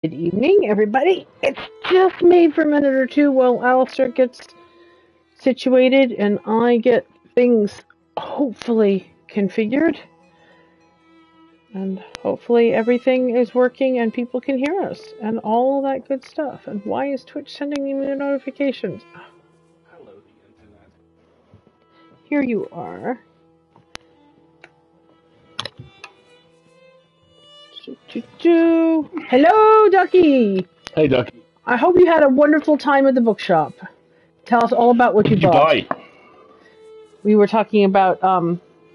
Good evening, everybody. It's just me for a minute or two while Alistair gets situated and I get things hopefully configured. And hopefully everything is working and people can hear us and all that good stuff. And why is Twitch sending me no notifications? Hello, the internet. Here you are. Hello, Ducky. Hey, Ducky. I hope you had a wonderful time at the bookshop. Tell us all about what you bought. Did you buy? We were talking about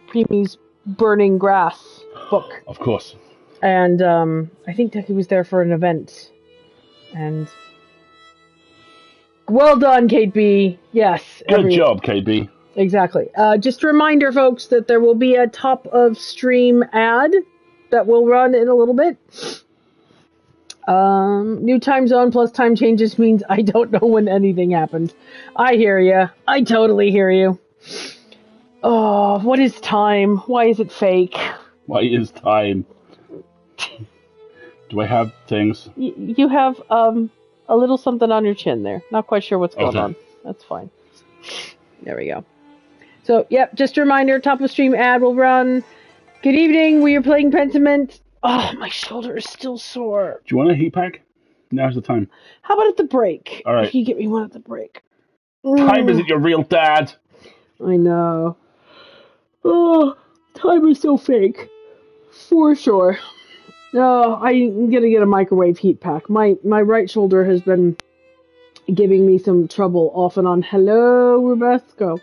Premi's Burning Grass book. Of course. And I think Ducky was there for an event. And well done, Kate B. Yes. Good job, KB. Exactly. Just a reminder, folks, that there will be a top of stream ad that will run in a little bit. New time zone plus time changes means I don't know when anything happens. I hear you. I totally hear you. Oh, what is time? Why is it fake? Why is time? Do I have things? You have a little something on your chin there. Not quite sure what's going on. That's fine. There we go. So, yep, just a reminder, top of stream ad will run. Good evening, we are playing Pentiment. Oh, my shoulder is still sore. Do you want a heat pack? Now's the time. How about at the break? All right. If you get me one at the break. Time isn't your real dad. I know. Oh, time is so fake. For sure. No, I'm gonna get a microwave heat pack. My right shoulder has been giving me some trouble off and on. Hello, Rebecca.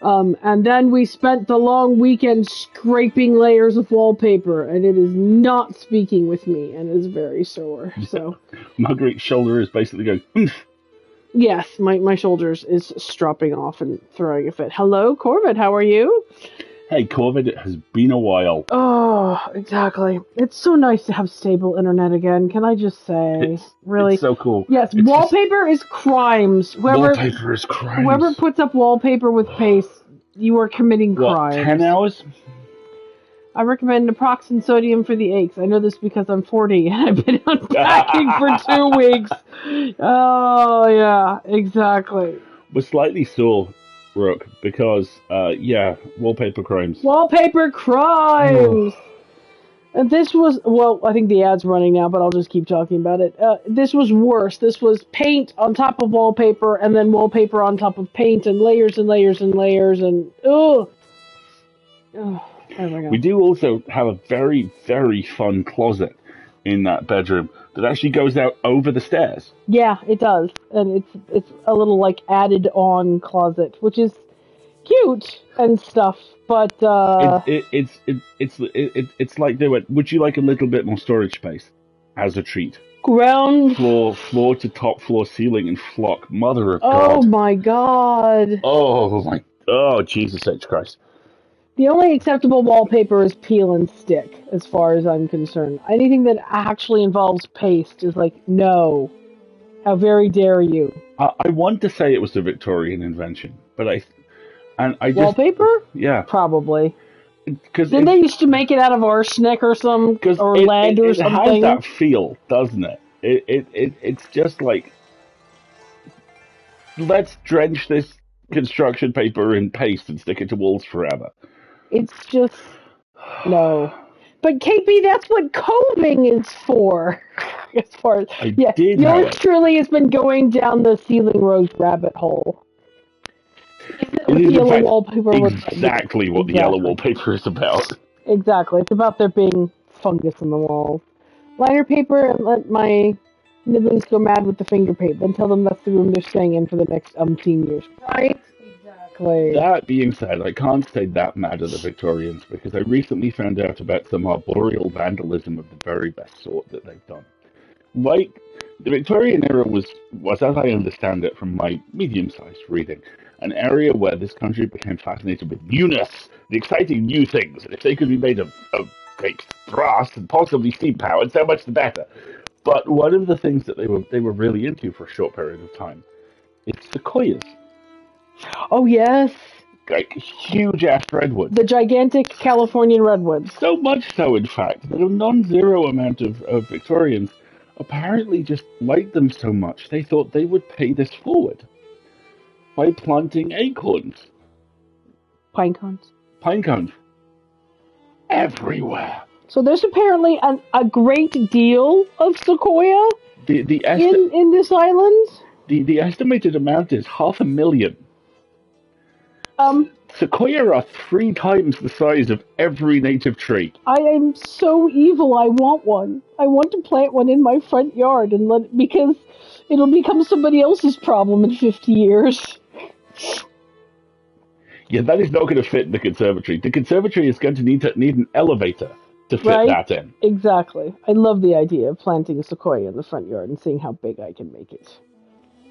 And then we spent the long weekend scraping layers of wallpaper, and it is not speaking with me, and is very sore. So, Marguerite's shoulder is basically going. Yes, my shoulders is stropping off and throwing a fit. Hello, Corvid. How are you? Hey, Corvid, it has been a while. Oh, exactly. It's so nice to have stable internet again. Can I just say, really? It's so cool. Yes, it's wallpaper is crimes. Wallpaper is crimes. Whoever puts up wallpaper with paste, you are committing crimes. 10 hours? I recommend naproxen sodium for the aches. I know this because I'm 40 and I've been unpacking for 2 weeks. Oh, yeah, exactly. We're slightly sore, Rook, because, wallpaper crimes. Wallpaper crimes! And this was, well, I think the ad's running now, but I'll just keep talking about it. This was worse. This was paint on top of wallpaper, and then wallpaper on top of paint, and layers and layers and layers, and ugh. Oh, we do also have a very, very fun closet in that bedroom that actually goes out over the stairs. Yeah, it does, and it's a little like added on closet, which is cute and stuff. But it's like they went, would you like a little bit more storage space as a treat? Ground floor to top floor ceiling and flock. Mother of God. Oh my God. Oh Jesus H Christ. The only acceptable wallpaper is peel and stick, as far as I'm concerned. Anything that actually involves paste is like, no. How very dare you? I want to say it was a Victorian invention, but I just... Wallpaper? Yeah. Probably. Didn't they used to make it out of arsenic or lead or something? It has that feel, doesn't it? It's just like, let's drench this construction paper in paste and stick it to walls forever. It's just, no. But KP, that's what coving is for. As far as, yours truly has been going down the ceiling rose rabbit hole. It is yellow wallpaper exactly what the yellow wallpaper is about. Exactly. It's about there being fungus in the walls. Liner paper and let my nibblings go mad with the finger paint. Then tell them that's the room they're staying in for the next umpteen years. Right? Exactly. That being said, I can't say that mad at the Victorians because I recently found out about some arboreal vandalism of the very best sort that they've done. Like, the Victorian era was, as I understand it from my medium-sized reading, an area where this country became fascinated with newness, the exciting new things, and if they could be made of great brass and possibly steam-powered, so much the better. But one of the things that they were really into for a short period of time is sequoias. Oh, yes. Like huge-ass redwoods. The gigantic Californian redwoods. So much so, in fact, that a non-zero amount of Victorians apparently just liked them so much they thought they would pay this forward by planting acorns, Pine cones. pine cones, everywhere. So there's apparently a great deal of sequoia in this island. The estimated amount is 500,000. Sequoia are 3 times the size of every native tree. I am so evil. I want one. I want to plant one in my front yard because it'll become somebody else's problem in 50 years. Yeah, that is not going to fit in the conservatory. The conservatory is going to need an elevator to fit that in. Exactly. I love the idea of planting a sequoia in the front yard and seeing how big I can make it.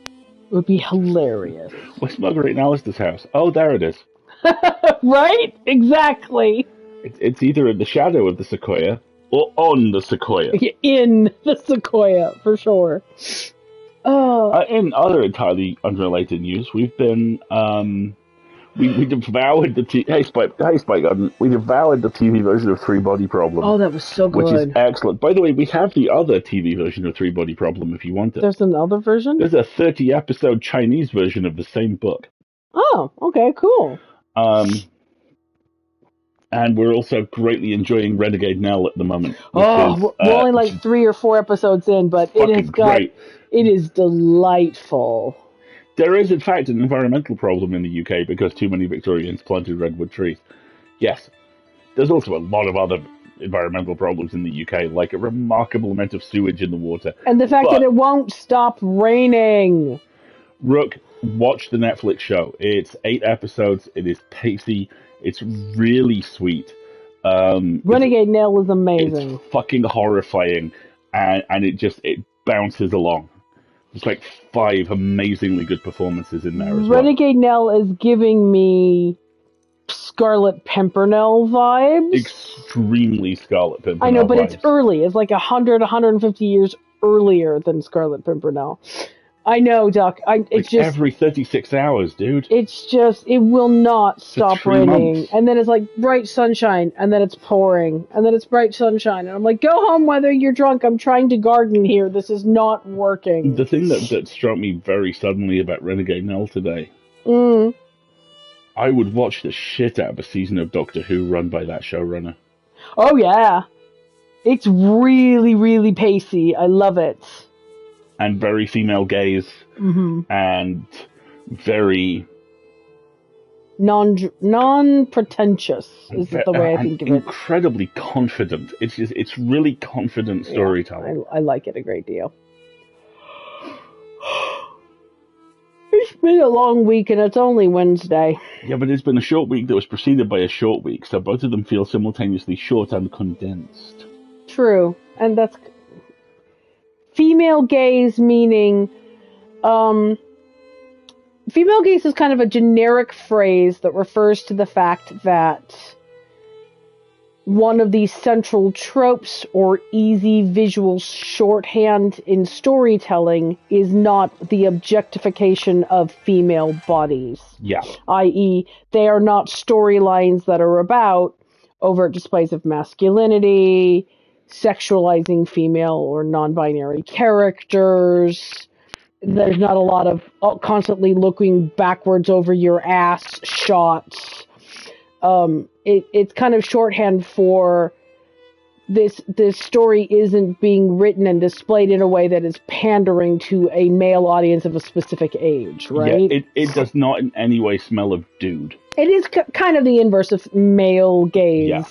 It would be hilarious. Where's Marguerite and Alistair's house? Oh, there it is. Right? Exactly. It's either in the shadow of the sequoia or on the sequoia. In the sequoia, for sure. In other entirely unrelated news, we've been we devoured the Hey Spike Garden. We devoured the TV version of Three Body Problem. Oh, that was so good. Which is excellent. By the way, we have the other TV version of Three Body Problem if you want it. There's another version? There's a 30-episode Chinese version of the same book. Oh, okay, cool. And we're also greatly enjoying Renegade Nell at the moment. We're only like 3 or 4 episodes in, but it is delightful. There is, in fact, an environmental problem in the UK because too many Victorians planted redwood trees. Yes, there's also a lot of other environmental problems in the UK, like a remarkable amount of sewage in the water. And the fact that it won't stop raining. Rook, watch the Netflix show. It's 8 episodes. It is pacey. It's really sweet. Renegade Nell is amazing. It's fucking horrifying, and it bounces along. There's like 5 amazingly good performances in there as well. Renegade Nell is giving me Scarlet Pimpernel vibes. Extremely Scarlet Pimpernel I know, but vibes. It's early. It's like 150 years earlier than Scarlet Pimpernel. I know, Doc. It's just every 36 hours, dude. It's just it will not stop raining, months. and then it's like bright sunshine, and then it's pouring, and then it's bright sunshine, and I'm like, go home whether you're drunk. I'm trying to garden here. This is not working. The thing that struck me very suddenly about Renegade Nell today, I would watch the shit out of a season of Doctor Who run by that showrunner. Oh yeah, it's really, really pacey. I love it. And very female gaze, and very non-pretentious is the way I think of it. Incredibly confident. It's really confident storytelling. I like it a great deal. It's been a long week and it's only Wednesday. Yeah, but it's been a short week that was preceded by a short week, so both of them feel simultaneously short and condensed. True, and that's female gaze, meaning female gaze is kind of a generic phrase that refers to the fact that one of these central tropes or easy visual shorthand in storytelling is not the objectification of female bodies. Yeah. I.e., they are not storylines that are about overt displays of masculinity, sexualizing female or non-binary characters. There's not a lot of constantly looking backwards over your ass shots. It's kind of shorthand for this story isn't being written and displayed in a way that is pandering to a male audience of a specific age, right? Yeah, it does not in any way smell of dude. It is kind of the inverse of male gaze. Yeah.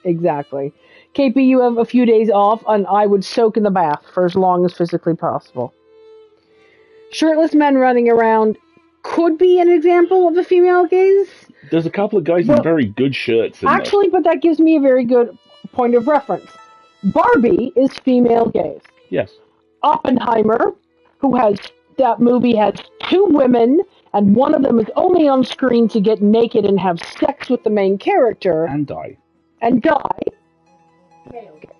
Exactly. KP, you have a few days off, and I would soak in the bath for as long as physically possible. Shirtless men running around could be an example of a female gaze. There's a couple of guys in very good shirts. Actually, but that gives me a very good point of reference. Barbie is female gaze. Yes. Oppenheimer, that movie has 2 women, and one of them is only on screen to get naked and have sex with the main character. And die. Male gaze.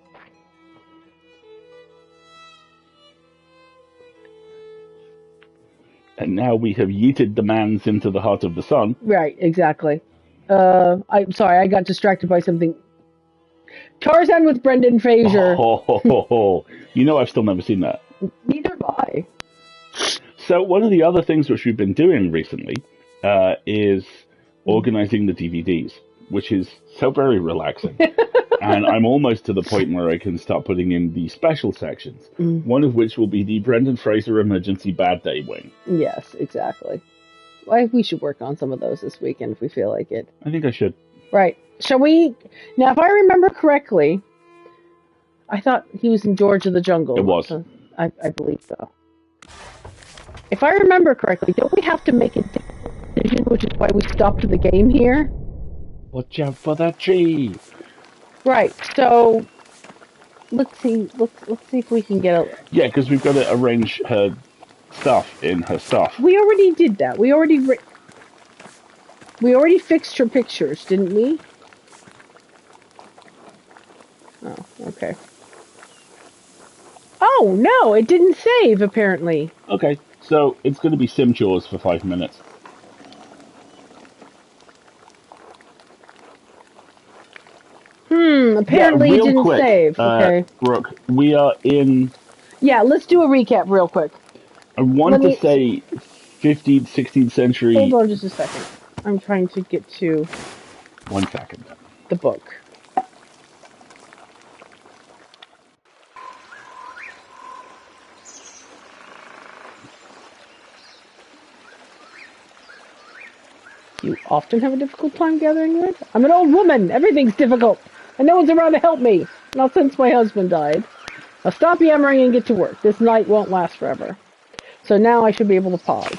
And now we have yeeted the mans into the heart of the sun. Right, exactly. I'm sorry, I got distracted by something Tarzan with Brendan Fraser. You know, I've still never seen that. Neither have I. So one of the other things which we've been doing recently is organizing the DVDs, which is so very relaxing. And I'm almost to the point where I can start putting in the special sections, one of which will be the Brendan Fraser Emergency Bad Day wing. Yes, exactly. Well, we should work on some of those this weekend if we feel like it. I think I should. Right. Shall we? Now, if I remember correctly, I thought he was in George of the Jungle. It was. I believe so. If I remember correctly, don't we have to make a decision, which is why we stopped the game here? Watch out for that tree. Right. So let's see. Let's see if we can get a. Yeah, because we've got to arrange her stuff in her stuff. We already did that. We already fixed her pictures, didn't we? Oh, okay. Oh no, it didn't save apparently. Okay, so it's going to be sim chores for 5 minutes. Apparently it didn't save. Okay. Brooke, we are in... Yeah, let's do a recap real quick. I wanted to say 15th, 16th century... Hold on just a second. I'm trying to get to... 1 second. The book. You often have a difficult time gathering wood? I'm an old woman. Everything's difficult. And no one's around to help me. Not since my husband died. Now stop yammering and get to work. This night won't last forever. So now I should be able to pause.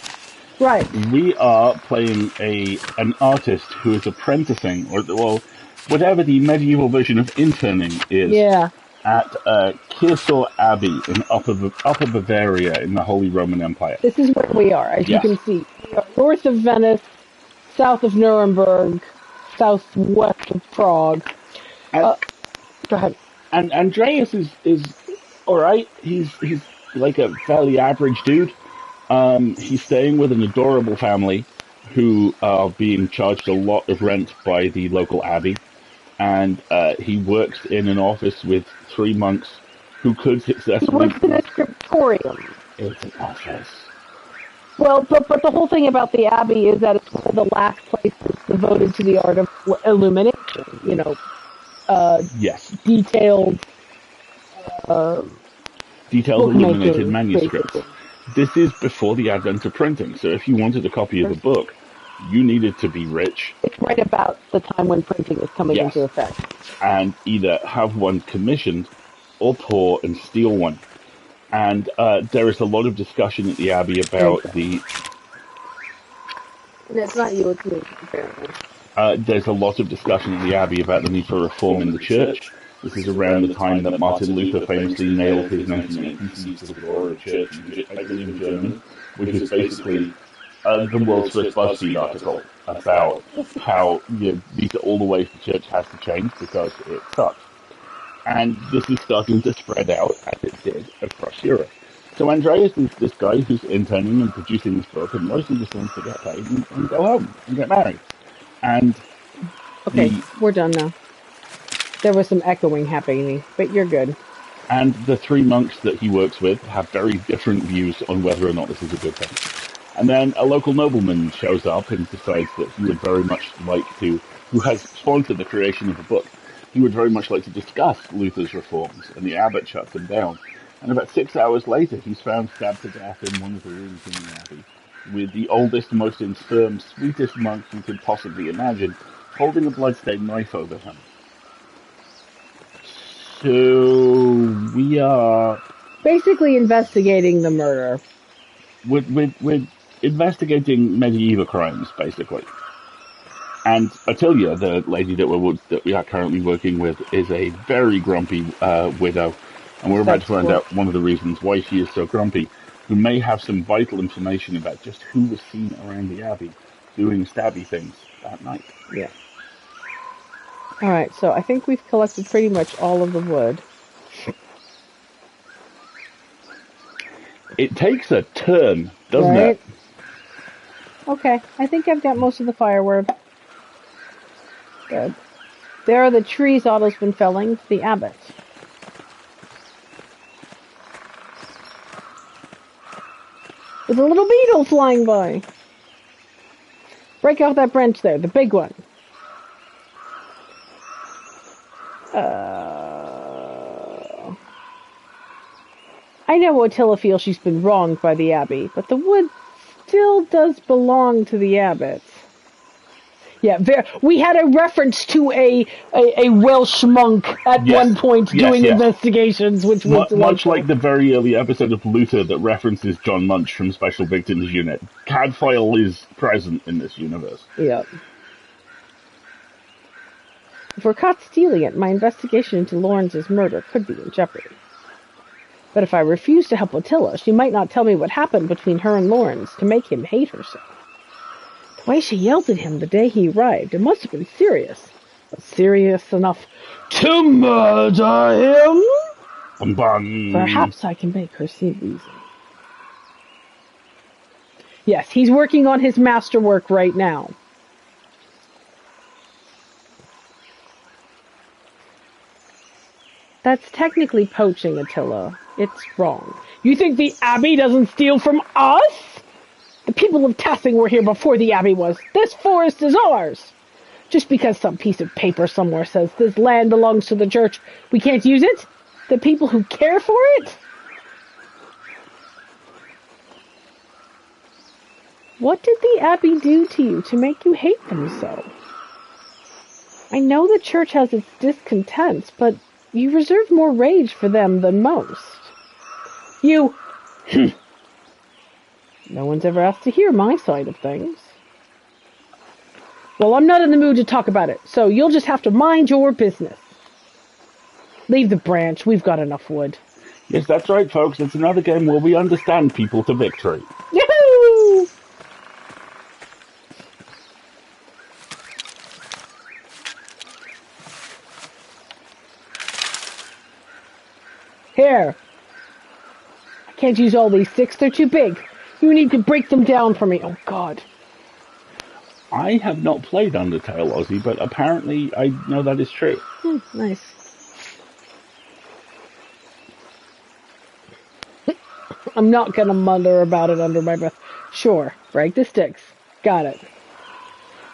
Right. We are playing an artist who is apprenticing, or well, whatever the medieval version of interning is, at Kirsau Abbey in Upper Bavaria in the Holy Roman Empire. This is where we are, as you can see. We are north of Venice, south of Nuremberg, southwest of Prague. Go ahead. And Andreas is all right. He's like a fairly average dude. He's staying with an adorable family who are being charged a lot of rent by the local abbey, and he works in an office with 3 monks who could successfully... He works in a scriptorium. It's an office. Well, but the whole thing about the abbey is that it's one of the last places devoted to the art of illumination. You know, yes, detailed illuminated manuscripts. Basically. This is before the advent of printing, so if you wanted a copy of the book, you needed to be rich. It's right about the time when printing is coming into effect. And either have one commissioned or poor and steal one. And there is a lot of discussion at the Abbey about the... It's not you, it's me, apparently. There's a lot of discussion at the Abbey about the need for reform in the church. This is around the time that Martin Luther famously nailed his 1980 thesis to the door of the church in Germany, which is basically the world's first BuzzFeed article about how these are all the ways the church has to change because it sucks. And this is starting to spread out, as it did, across Europe. So Andreas is this guy who's interning and producing this book and mostly just wants to get paid and go home and get married. And okay, we're done now. There was some echoing happening, but you're good. And the 3 monks that he works with have very different views on whether or not this is a good thing. And then a local nobleman shows up and decides that he would very much like to, who has sponsored the creation of the book, he would very much like to discuss Luther's reforms, and the abbot shuts him down. And about 6 hours later, he's found stabbed to death in one of the rooms in the abbey, with the oldest, most infirm, sweetest monk you could possibly imagine, holding a bloodstained knife over him. So we are basically investigating the murder. We're investigating medieval crimes, basically. And Attilia, the lady that we are currently working with, is a very grumpy widow, and we're about to find out one of the reasons why she is so grumpy, who may have some vital information about just who was seen around the abbey doing stabby things that night. Yeah. All right, so I think we've collected pretty much all of the wood. It takes a turn, doesn't it? Okay, I think I've got most of the firewood. Good. There are the trees Otto's been felling for the abbot. With a little beetle flying by. Break off that branch there, the big one. I know Attila feels she's been wronged by the abbey, but the wood still does belong to the abbot. Yeah, we had a reference to a Welsh monk at one point doing investigations, which was delightful. Much like the very early episode of Luther that references John Munch from Special Victims Unit. Cadfael is present in this universe. Yeah. If we're caught stealing it, my investigation into Lawrence's murder could be in jeopardy. But if I refuse to help Attila, she might not tell me what happened between her and Lawrence to make him hate her so. The way she yelled at him the day he arrived, it must have been serious. But serious enough to murder him? Bum, bum. Perhaps I can make her see reason. Yes, he's working on his masterwork right now. That's technically poaching, Attila. It's wrong. You think the Abbey doesn't steal from us? The people of Tassing were here before the Abbey was. This forest is ours. Just because some piece of paper somewhere says this land belongs to the church, we can't use it? The people who care for it? What did the Abbey do to you to make you hate them so? I know the church has its discontents, but you reserve more rage for them than most. You... No one's ever asked to hear my side of things. Well, I'm not in the mood to talk about it, so you'll just have to mind your business. Leave the branch. We've got enough wood. Yes, that's right, folks. It's another game where we understand people to victory. Yahoo! Here. I can't use all these sticks. They're too big. You need to break them down for me. Oh, God. I have not played Undertale, Ozzy, but apparently I know that is true. Nice. I'm not going to mutter about it under my breath. Sure, break the sticks. Got it.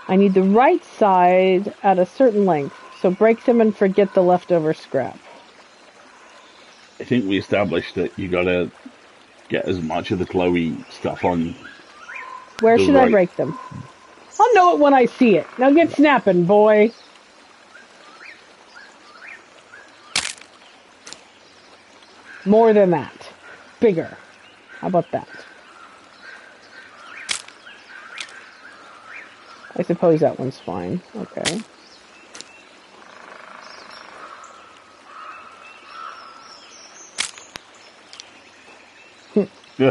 I need the right side at a certain length, so break them and forget the leftover scrap. I think we established that you gotta get as much of the Chloe stuff on. Where should I break them? I'll know it when I see it. Now get snapping, boy. More than that. Bigger. How about that? I suppose that one's fine. Okay. So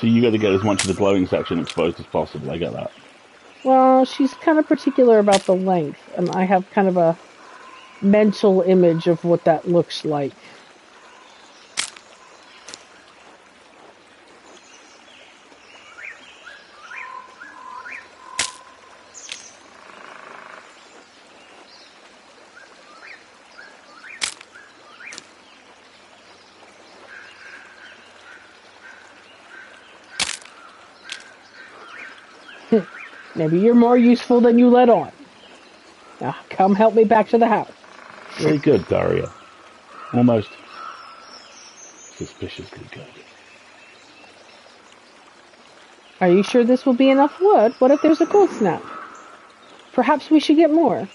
you got to get as much of the glowing section exposed as possible. I get that. Well, she's kind of particular about the length, and I have kind of a mental image of what that looks like. Maybe you're more useful than you let on. Now, come help me back to the house. Very good, Daria. Almost suspiciously good. Are you sure this will be enough wood? What if there's a cold snap? Perhaps we should get more.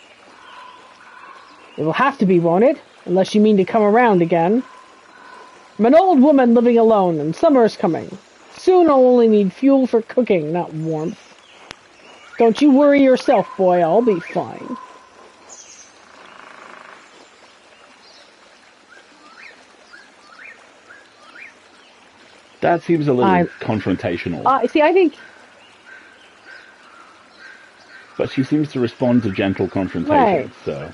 It will have to be, won't it? Unless you mean to come around again. I'm an old woman living alone, and summer is coming. Soon I'll only need fuel for cooking, not warmth. Don't you worry yourself, boy. I'll be fine. That seems a little confrontational. See, I think... But she seems to respond to gentle confrontation, right. So...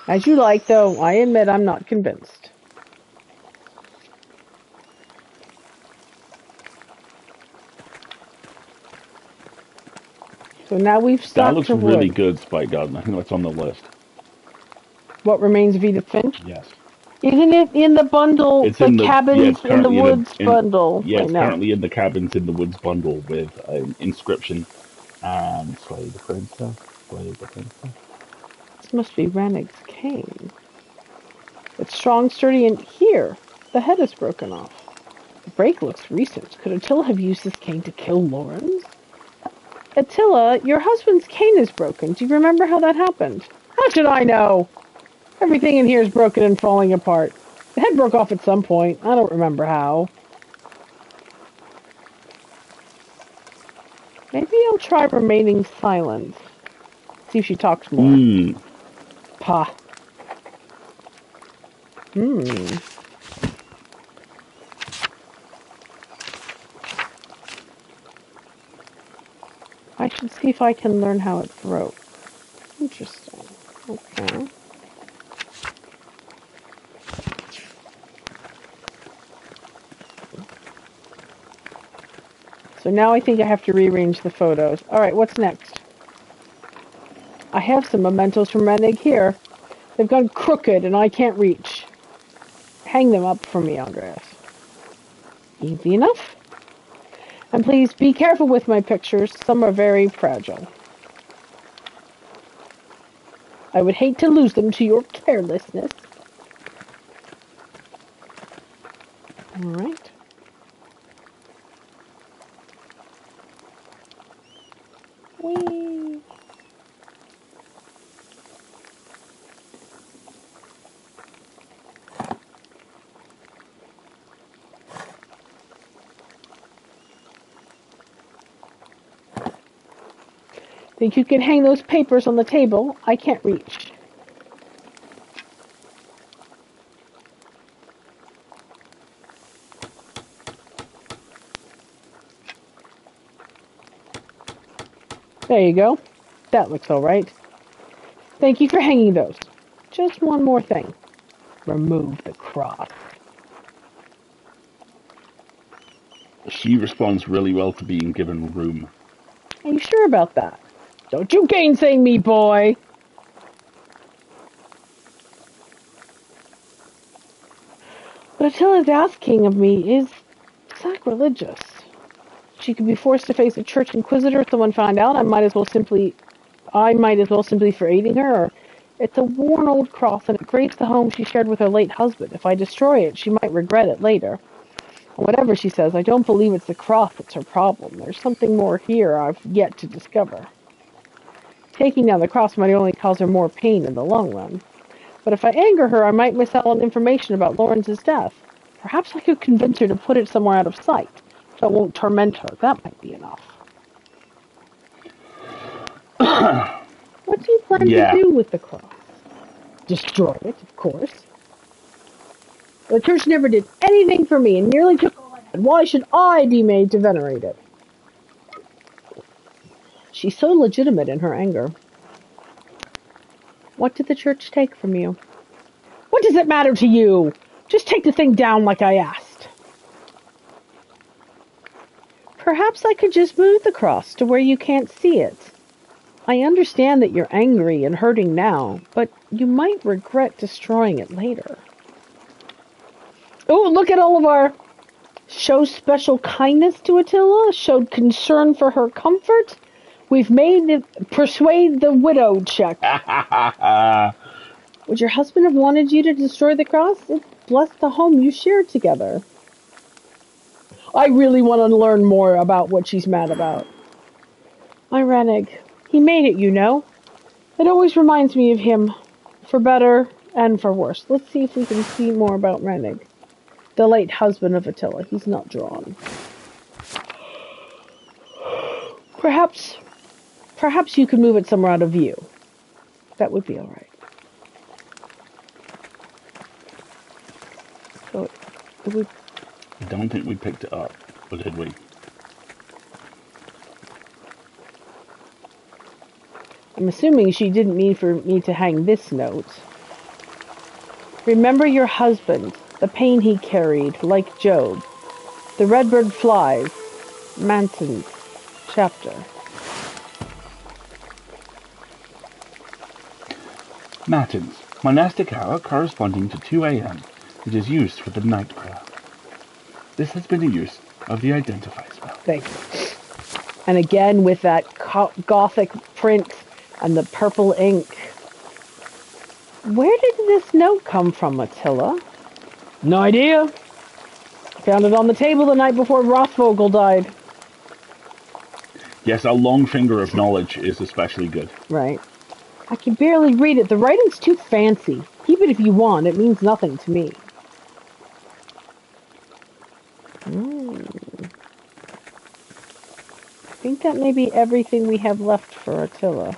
As you like, though, I admit I'm not convinced. So now we've That stocked looks her really wood. good, Spike Garden. I think that's on the list. What remains of Edith Finch? Yes. Isn't it in the bundle, It's the in the cabins it's in the currently woods bundle? yeah, I it's know. currently in the Cabins in the Woods bundle with an inscription and slay the princess, slay the princess. This must be Rannick's cane. It's strong, sturdy, and here, the head is broken off. The break looks recent. Could Attila have used this cane to kill Lawrence? Attila, your husband's cane is broken. Do you remember how that happened? How should I know? Everything in here is broken and falling apart. The head broke off at some point. I don't remember how. Maybe I'll try remaining silent. See if she talks more. Pah. I should see if I can learn how it broke. Interesting. Okay. So now I think I have to rearrange the photos. Alright, what's next? I have some mementos from Rennig here. They've gone crooked and I can't reach. Hang them up for me, Andreas. Easy enough. And please be careful with my pictures. Some are very fragile. I would hate to lose them to your carelessness. Alright. Whee! Think you can hang those papers on the table? I can't reach. There you go. That looks alright. Thank you for hanging those. Just one more thing. Remove the cross. She responds really well to being given room. Are you sure about that? Don't you gainsay me, boy! What Attila's asking of me is sacrilegious. She could be forced to face a church inquisitor if someone found out. I might as well simply for aiding her. Or it's a worn old cross and it graves the home she shared with her late husband. If I destroy it, she might regret it later. Whatever she says, I don't believe it's the cross that's her problem. There's something more here I've yet to discover. Taking down the cross might only cause her more pain in the long run. But if I anger her, I might miss out on information about Lawrence's death. Perhaps I could convince her to put it somewhere out of sight, so I won't torment her. That might be enough. What do you plan to do with the cross? Destroy it, of course. The church never did anything for me and nearly took all I had. Why should I be made to venerate it? She's so legitimate in her anger. What did the church take from you? What does it matter to you? Just take the thing down like I asked. Perhaps I could just move the cross to where you can't see it. I understand that you're angry and hurting now, but you might regret destroying it later. Oh, look at all of our show special kindness to Attila, showed concern for her comfort. We've made it persuade the widow check. Would your husband have wanted you to destroy the cross? It blessed the home you shared together. I really want to learn more about what she's mad about. My Rennig. He made it, you know. It always reminds me of him, for better and for worse. Let's see if we can see more about Rennig, the late husband of Attila. He's not drawn. Perhaps you could move it somewhere out of view. That would be all right. So it would. I don't think we picked it up, or did we? I'm assuming she didn't mean for me to hang this note. Remember your husband, the pain he carried, like Job. The redbird flies, Manson's chapter. Matins, monastic hour corresponding to 2 a.m. It is used for the night prayer. This has been a use of the identify spell. Thank you. And again with that gothic print and the purple ink. Where did this note come from, Attila? No idea. Found it on the table the night before Rothvogel died. Yes, a long finger of knowledge is especially good. Right. I can barely read it. The writing's too fancy. Keep it if you want. It means nothing to me. I think that may be everything we have left for Attila.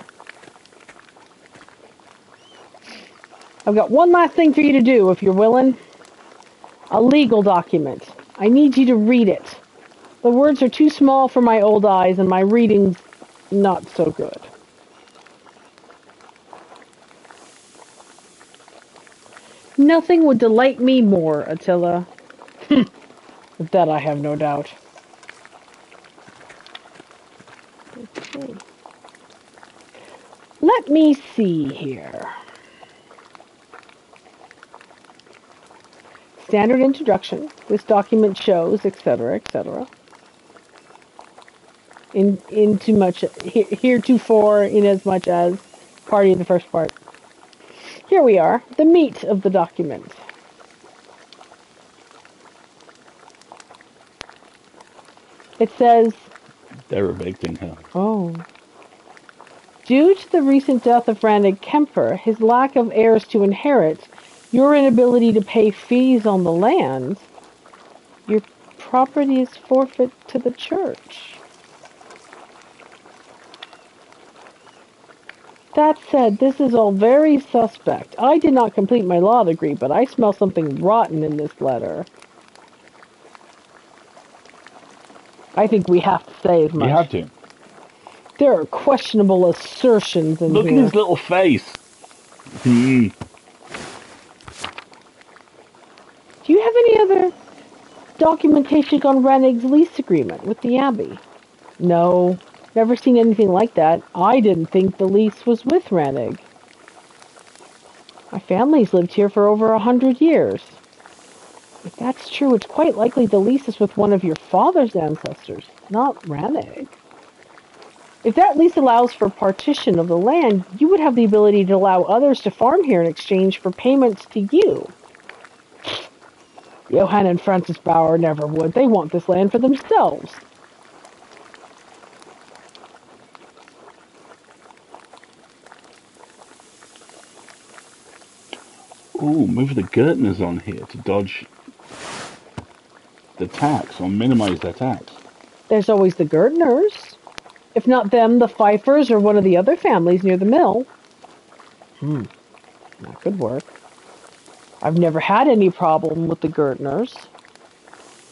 I've got one last thing for you to do, if you're willing. A legal document. I need you to read it. The words are too small for my old eyes, and my reading's not so good. Nothing would delight me more, Attila. Of that I have no doubt. Okay. Let me see here. Standard introduction. This document shows, etc., etc. Heretofore, inasmuch as party of the first part. Here we are, the meat of the document. It says, They're evicting him. oh. Due to the recent death of Rannig Kemper, his lack of heirs to inherit, your inability to pay fees on the land, your property is forfeit to the church. That said, this is all very suspect. I did not complete my law degree, but I smell something rotten in this letter. I think we have to say as much. You have to. There are questionable assertions in Look here. at his little face. Do you have any other documentation on Rannig's lease agreement with the Abbey? No, never seen anything like that. I didn't think the lease was with Rannig. My family's lived here for over 100 years. If that's true, it's quite likely the lease is with one of your father's ancestors, not Rannig. If that lease allows for partition of the land, you would have the ability to allow others to farm here in exchange for payments to you. Johann and Francis Bauer never would. They want this land for themselves. Ooh, move the Gertners on here to dodge the tax or minimize their tax. There's always the Gertners. If not them, the Pfeiffers or one of the other families near the mill. That could work. I've never had any problem with the Gertners.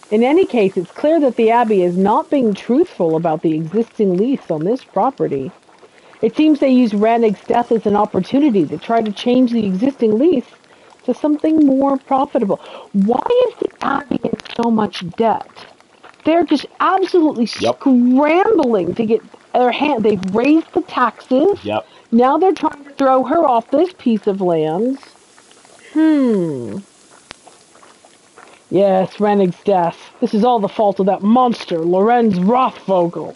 In any case, it's clear that the Abbey is not being truthful about the existing lease on this property. It seems they use Rannig's death as an opportunity to try to change the existing lease to something more profitable. Why is the Abbey in so much debt? They're just absolutely scrambling to get their hand. They've raised the taxes. Yep. Now they're trying to throw her off this piece of land. Yes, Rannig's death. This is all the fault of that monster, Lorenz Rothvogel.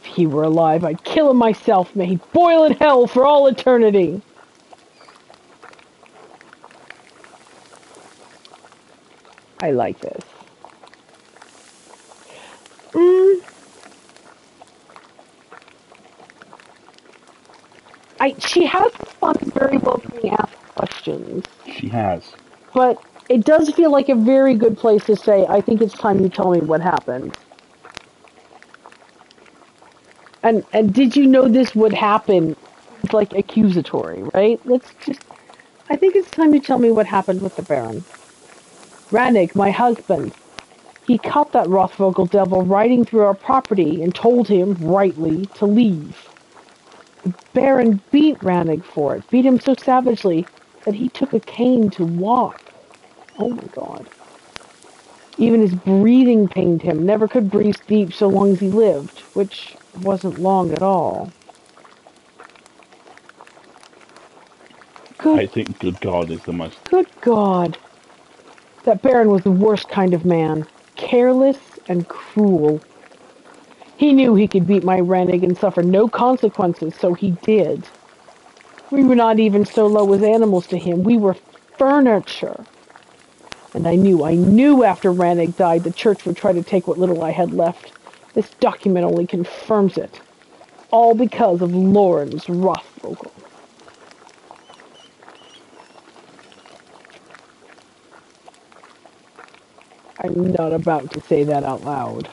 If he were alive, I'd kill him myself. May he boil in hell for all eternity. I like this. She has responded very well to being asked questions. She has. But it does feel like a very good place to say, I think it's time you tell me what happened. And did you know this would happen? It's like accusatory, right? I think it's time you tell me what happened with the Baron. Rannig, my husband, he caught that Rothvogel devil riding through our property and told him, rightly, to leave. The Baron beat Rannig for it, beat him so savagely that he took a cane to walk. Oh my god. Even his breathing pained him, never could breathe deep so long as he lived, which wasn't long at all. I think good God is the most... Good God. That Baron was the worst kind of man. Careless and cruel. He knew he could beat my Rennig and suffer no consequences, so he did. We were not even so low as animals to him. We were furniture. And I knew after Rennig died, the church would try to take what little I had left. This document only confirms it. All because of Lawrence Rothvogel. I'm not about to say that out loud.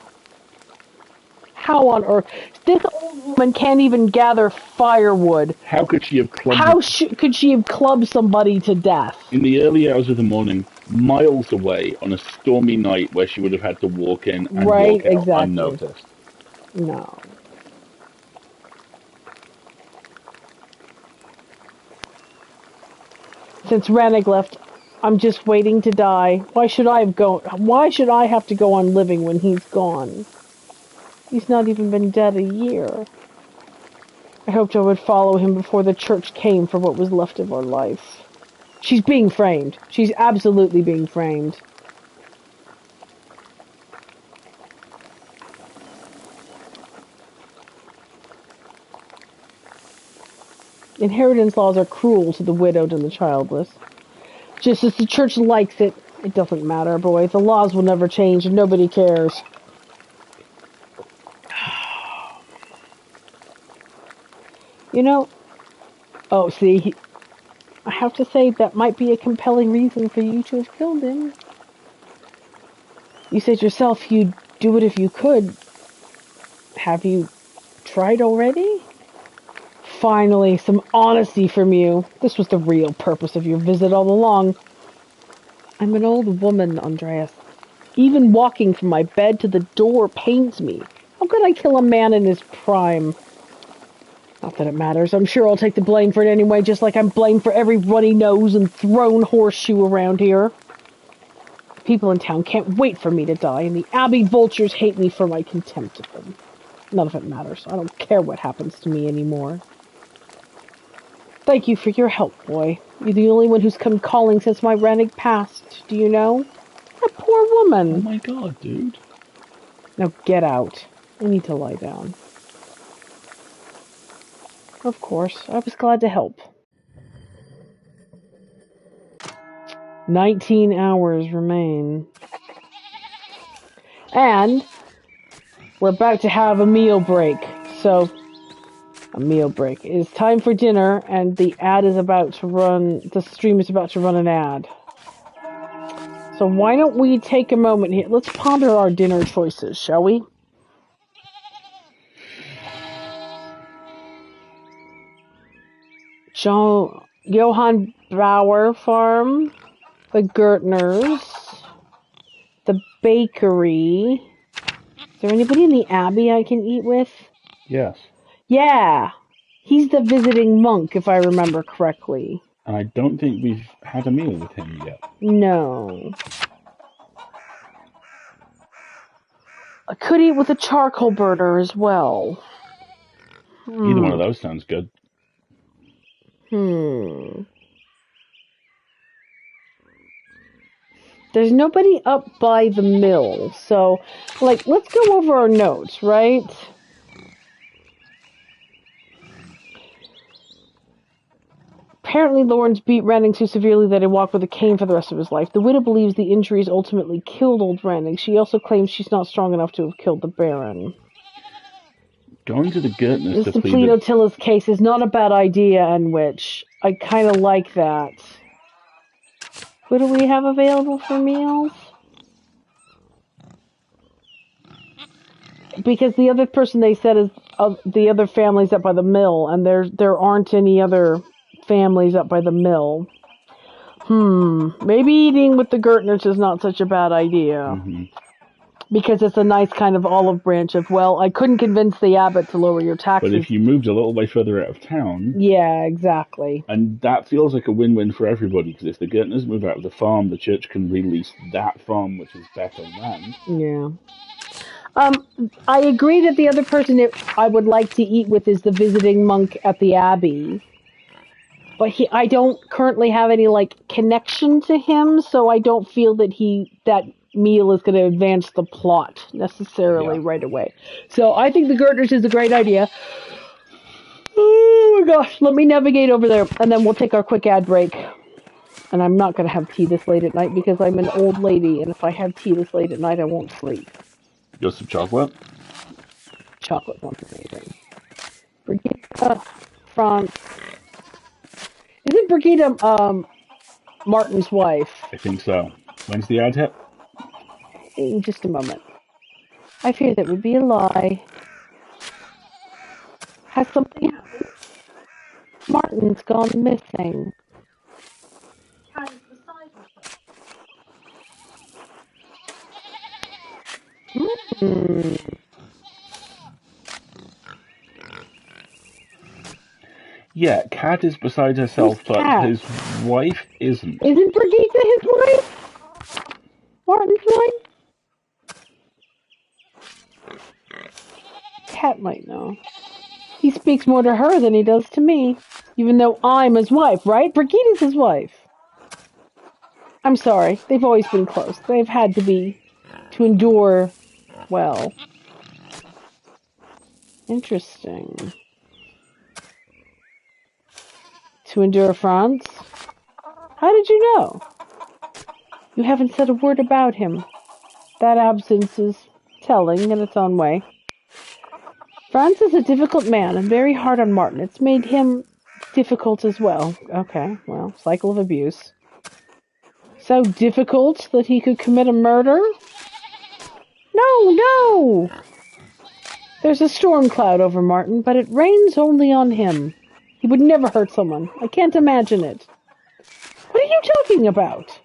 How on earth? This old woman can't even gather firewood. How could she have clubbed... How could she have clubbed somebody to death? In the early hours of the morning, miles away, on a stormy night where she would have had to walk in and Right, walk out exactly. unnoticed. No. Since Rannick left, I'm just waiting to die. Why should I have to go on living when he's gone? He's not even been dead a year. I hoped I would follow him before the church came for what was left of our life. She's being framed. She's absolutely being framed. Inheritance laws are cruel to the widowed and the childless. Just as the church likes it, it doesn't matter, boy. The laws will never change and nobody cares. You know, I have to say that might be a compelling reason for you to have killed him. You said yourself you'd do it if you could. Have you tried already? Finally, some honesty from you. This was the real purpose of your visit all along. I'm an old woman, Andreas. Even walking from my bed to the door pains me. How could I kill a man in his prime? Not that it matters. I'm sure I'll take the blame for it anyway, just like I'm blamed for every runny nose and thrown horseshoe around here. The people in town can't wait for me to die, and the Abbey vultures hate me for my contempt of them. None of it matters. I don't care what happens to me anymore. Thank you for your help, boy. You're the only one who's come calling since my Rennig passed. Do you know? That poor woman. Oh my God, dude. Now get out. I need to lie down. Of course, I was glad to help. 19 hours remain. And we're about to have a meal break. So, a meal break. It's time for dinner, and the stream is about to run an ad. So why don't we take a moment here? Let's ponder our dinner choices, shall we? Johann Bauer Farm, the Gertners, the bakery. Is there anybody in the Abbey I can eat with? Yes. Yeah. He's the visiting monk, if I remember correctly. And I don't think we've had a meal with him yet. No. I could eat with a charcoal burner as well. Either one of those sounds good. There's nobody up by the mill, so, let's go over our notes, right? Apparently, Lawrence beat Rennig so severely that he walked with a cane for the rest of his life. The widow believes the injuries ultimately killed old Rennig. She also claims she's not strong enough to have killed the Baron. Going to the Gertners to plead Otilla's case is not a bad idea, Enwich. I kind of like that. Who do we have available for meals? Because the other person they said is the other families up by the mill, and there aren't any other families up by the mill. Maybe eating with the Gertners is not such a bad idea. Mm-hmm. Because it's a nice kind of olive branch of, well, I couldn't convince the abbot to lower your taxes. But if you moved a little way further out of town... Yeah, exactly. And that feels like a win-win for everybody, because if the Gertners move out of the farm, the church can release that farm, which is better land. Yeah. I agree that the other person I would like to eat with is the visiting monk at the Abbey. but I don't currently have any like connection to him, so I don't feel that that meal is going to advance the plot necessarily Yeah. right away. So I think the girders is a great idea. Oh my gosh, let me navigate over there, and then we'll take our quick ad break. And I'm not going to have tea this late at night because I'm an old lady, and if I have tea this late at night, I won't sleep. You got some chocolate? Chocolate sounds amazing. Brigitte, France. Isn't Brigitte Martin's wife? I think so. When's the ad hit? In just a moment. I fear that would be a lie. Has something happened? Martin's gone missing. Hmm. Yeah, Cat is beside Who's herself, but Cat? his wife isn't. Isn't Brigitte his wife? Martin's wife? Cat might know. He speaks more to her than he does to me. Even though I'm his wife, right? Brigitte is his wife. I'm sorry. They've always been close. They've had to be. To endure well. Interesting. To endure France? How did you know? You haven't said a word about him. That absence is telling in its own way. Franz is a difficult man and very hard on Martin. It's made him difficult as well. Okay, well, cycle of abuse. So difficult that he could commit a murder? No, no! There's a storm cloud over Martin, but it rains only on him. He would never hurt someone. I can't imagine it. What are you talking about?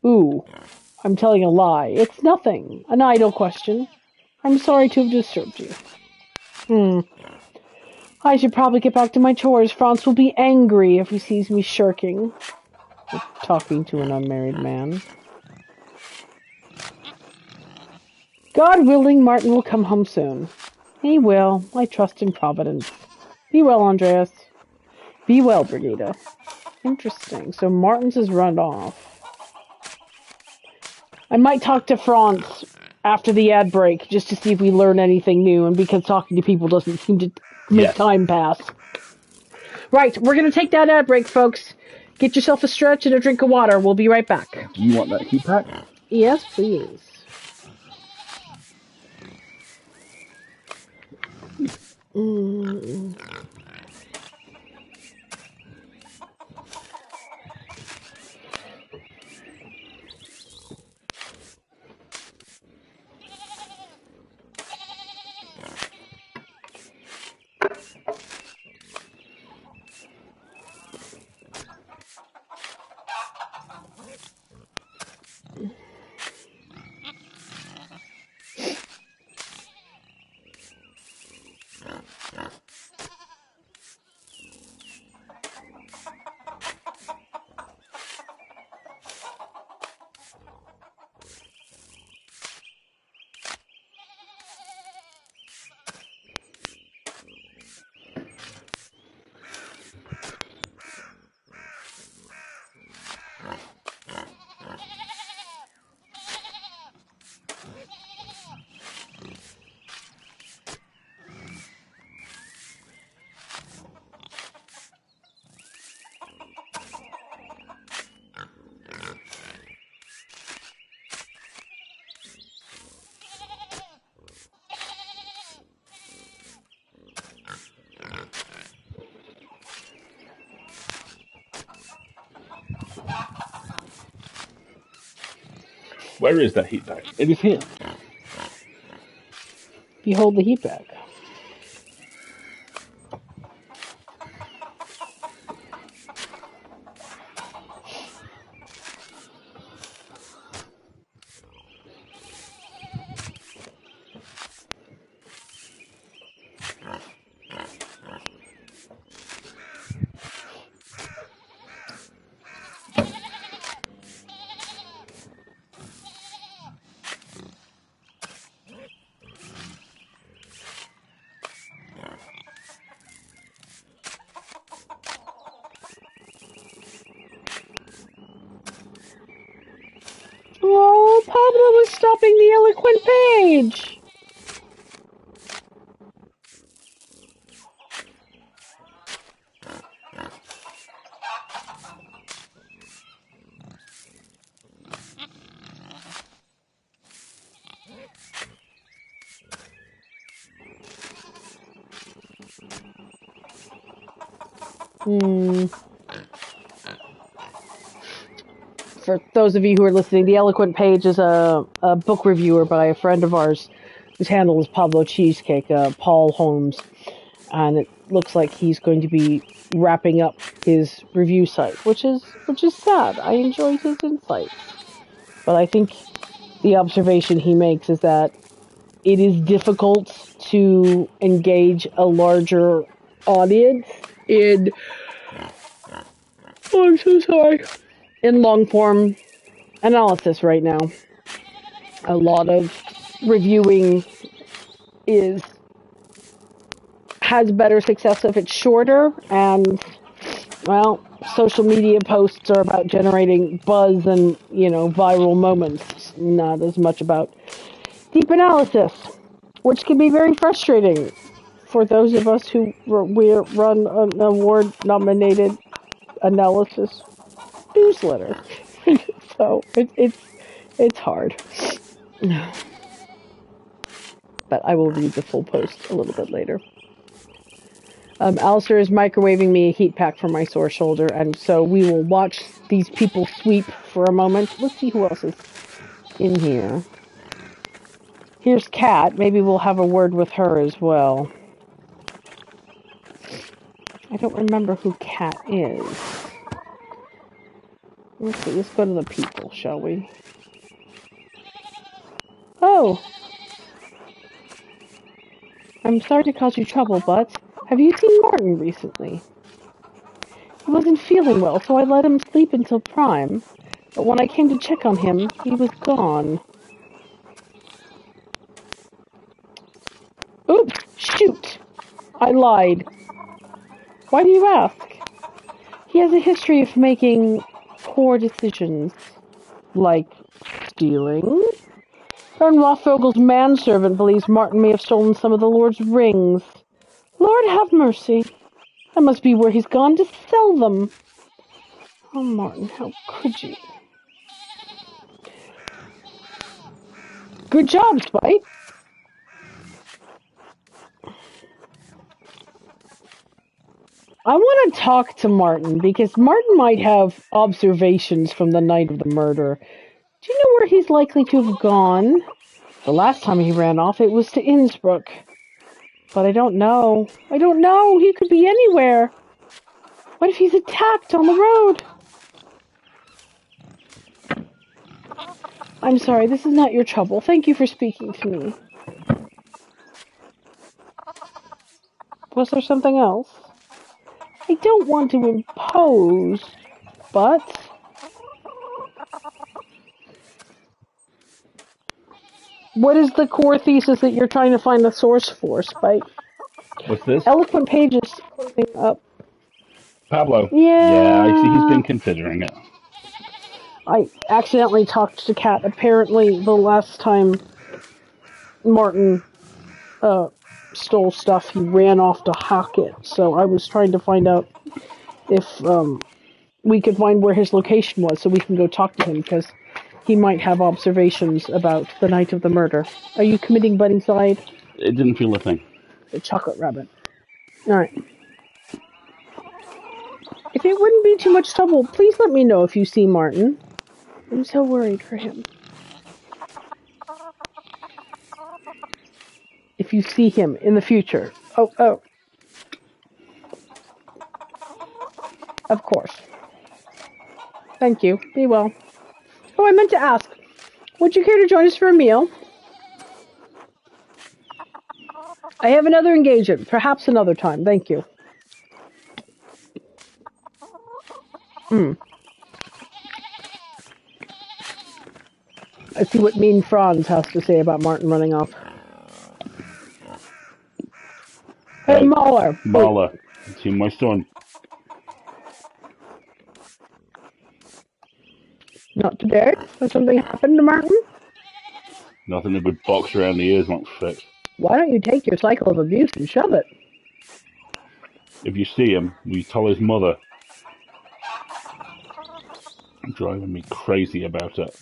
Ooh, I'm telling a lie. It's nothing. An idle question. I'm sorry to have disturbed you. I should probably get back to my chores. Franz will be angry if he sees me shirking. Talking to an unmarried man. God willing, Martin will come home soon. He will. I trust in Providence. Be well, Andreas. Be well, Brigitte. Interesting. So Martin's is run off. I might talk to Franz after the ad break just to see if we learn anything new, and because talking to people doesn't seem to make time pass. Right, we're going to take that ad break, folks. Get yourself a stretch and a drink of water. We'll be right back. Do you want that heat pack? Yes, please. Where is that heat pack? It is here. Behold the heat bag. stopping the eloquent page? For those of you who are listening, the Eloquent Page is a book reviewer by a friend of ours whose handle is Pablo Cheesecake, Paul Holmes, and it looks like he's going to be wrapping up his review site, which is sad. I enjoyed his insights, but I think the observation he makes is that it is difficult to engage a larger audience in. Oh, I'm so sorry. In long form analysis right now. A lot of reviewing has better success if it's shorter, and well, social media posts are about generating buzz and, viral moments, not as much about deep analysis, which can be very frustrating for those of us who run an award-nominated analysis newsletter. So it's hard. But I will read the full post a little bit later. Alistair is microwaving me a heat pack for my sore shoulder, and so we will watch these people sweep for a moment. Let's see who else is in here. Here's Kat. Maybe we'll have a word with her as well. I don't remember who Kat is. Let's see. Let's go to the people, shall we? Oh! I'm sorry to cause you trouble, but have you seen Martin recently? He wasn't feeling well, so I let him sleep until prime. But when I came to check on him, he was gone. Oops! Shoot! I lied. Why do you ask? He has a history of making poor decisions, like stealing. Baron Rothvogel's manservant believes Martin may have stolen some of the Lord's rings. Lord have mercy. That must be where he's gone to sell them. Oh, Martin, how could you? Good job, Spite. I want to talk to Martin, because Martin might have observations from the night of the murder. Do you know where he's likely to have gone? The last time he ran off, it was to Innsbruck. But I don't know. I don't know. He could be anywhere. What if he's attacked on the road? I'm sorry, this is not your trouble. Thank you for speaking to me. Was there something else? I don't want to impose, but... What is the core thesis that you're trying to find the source for, Spike? What's this? Eloquent Pages closing up. Pablo. Yeah, I see he's been considering it. I accidentally talked to Kat. Apparently, the last time Martin stole stuff, he ran off to hawk it. So I was trying to find out if we could find where his location was so we can go talk to him, because he might have observations about the night of the murder. Are you committing Bunnyside? It didn't feel a thing. The chocolate rabbit. Alright. If it wouldn't be too much trouble, please let me know if you see Martin. I'm so worried for him. If you see him in the future. Oh. Of course. Thank you. Be well. Oh, I meant to ask. Would you care to join us for a meal? I have another engagement. Perhaps another time. Thank you. Let's see what Mean Franz has to say about Martin running off. Hey, Mahler. Mahler. See my son. Not today. Has something happened to Martin? Nothing a good box around the ears won't fix. Why don't you take your cycle of abuse and shove it? If you see him, will you tell his mother? I'm driving me crazy about it.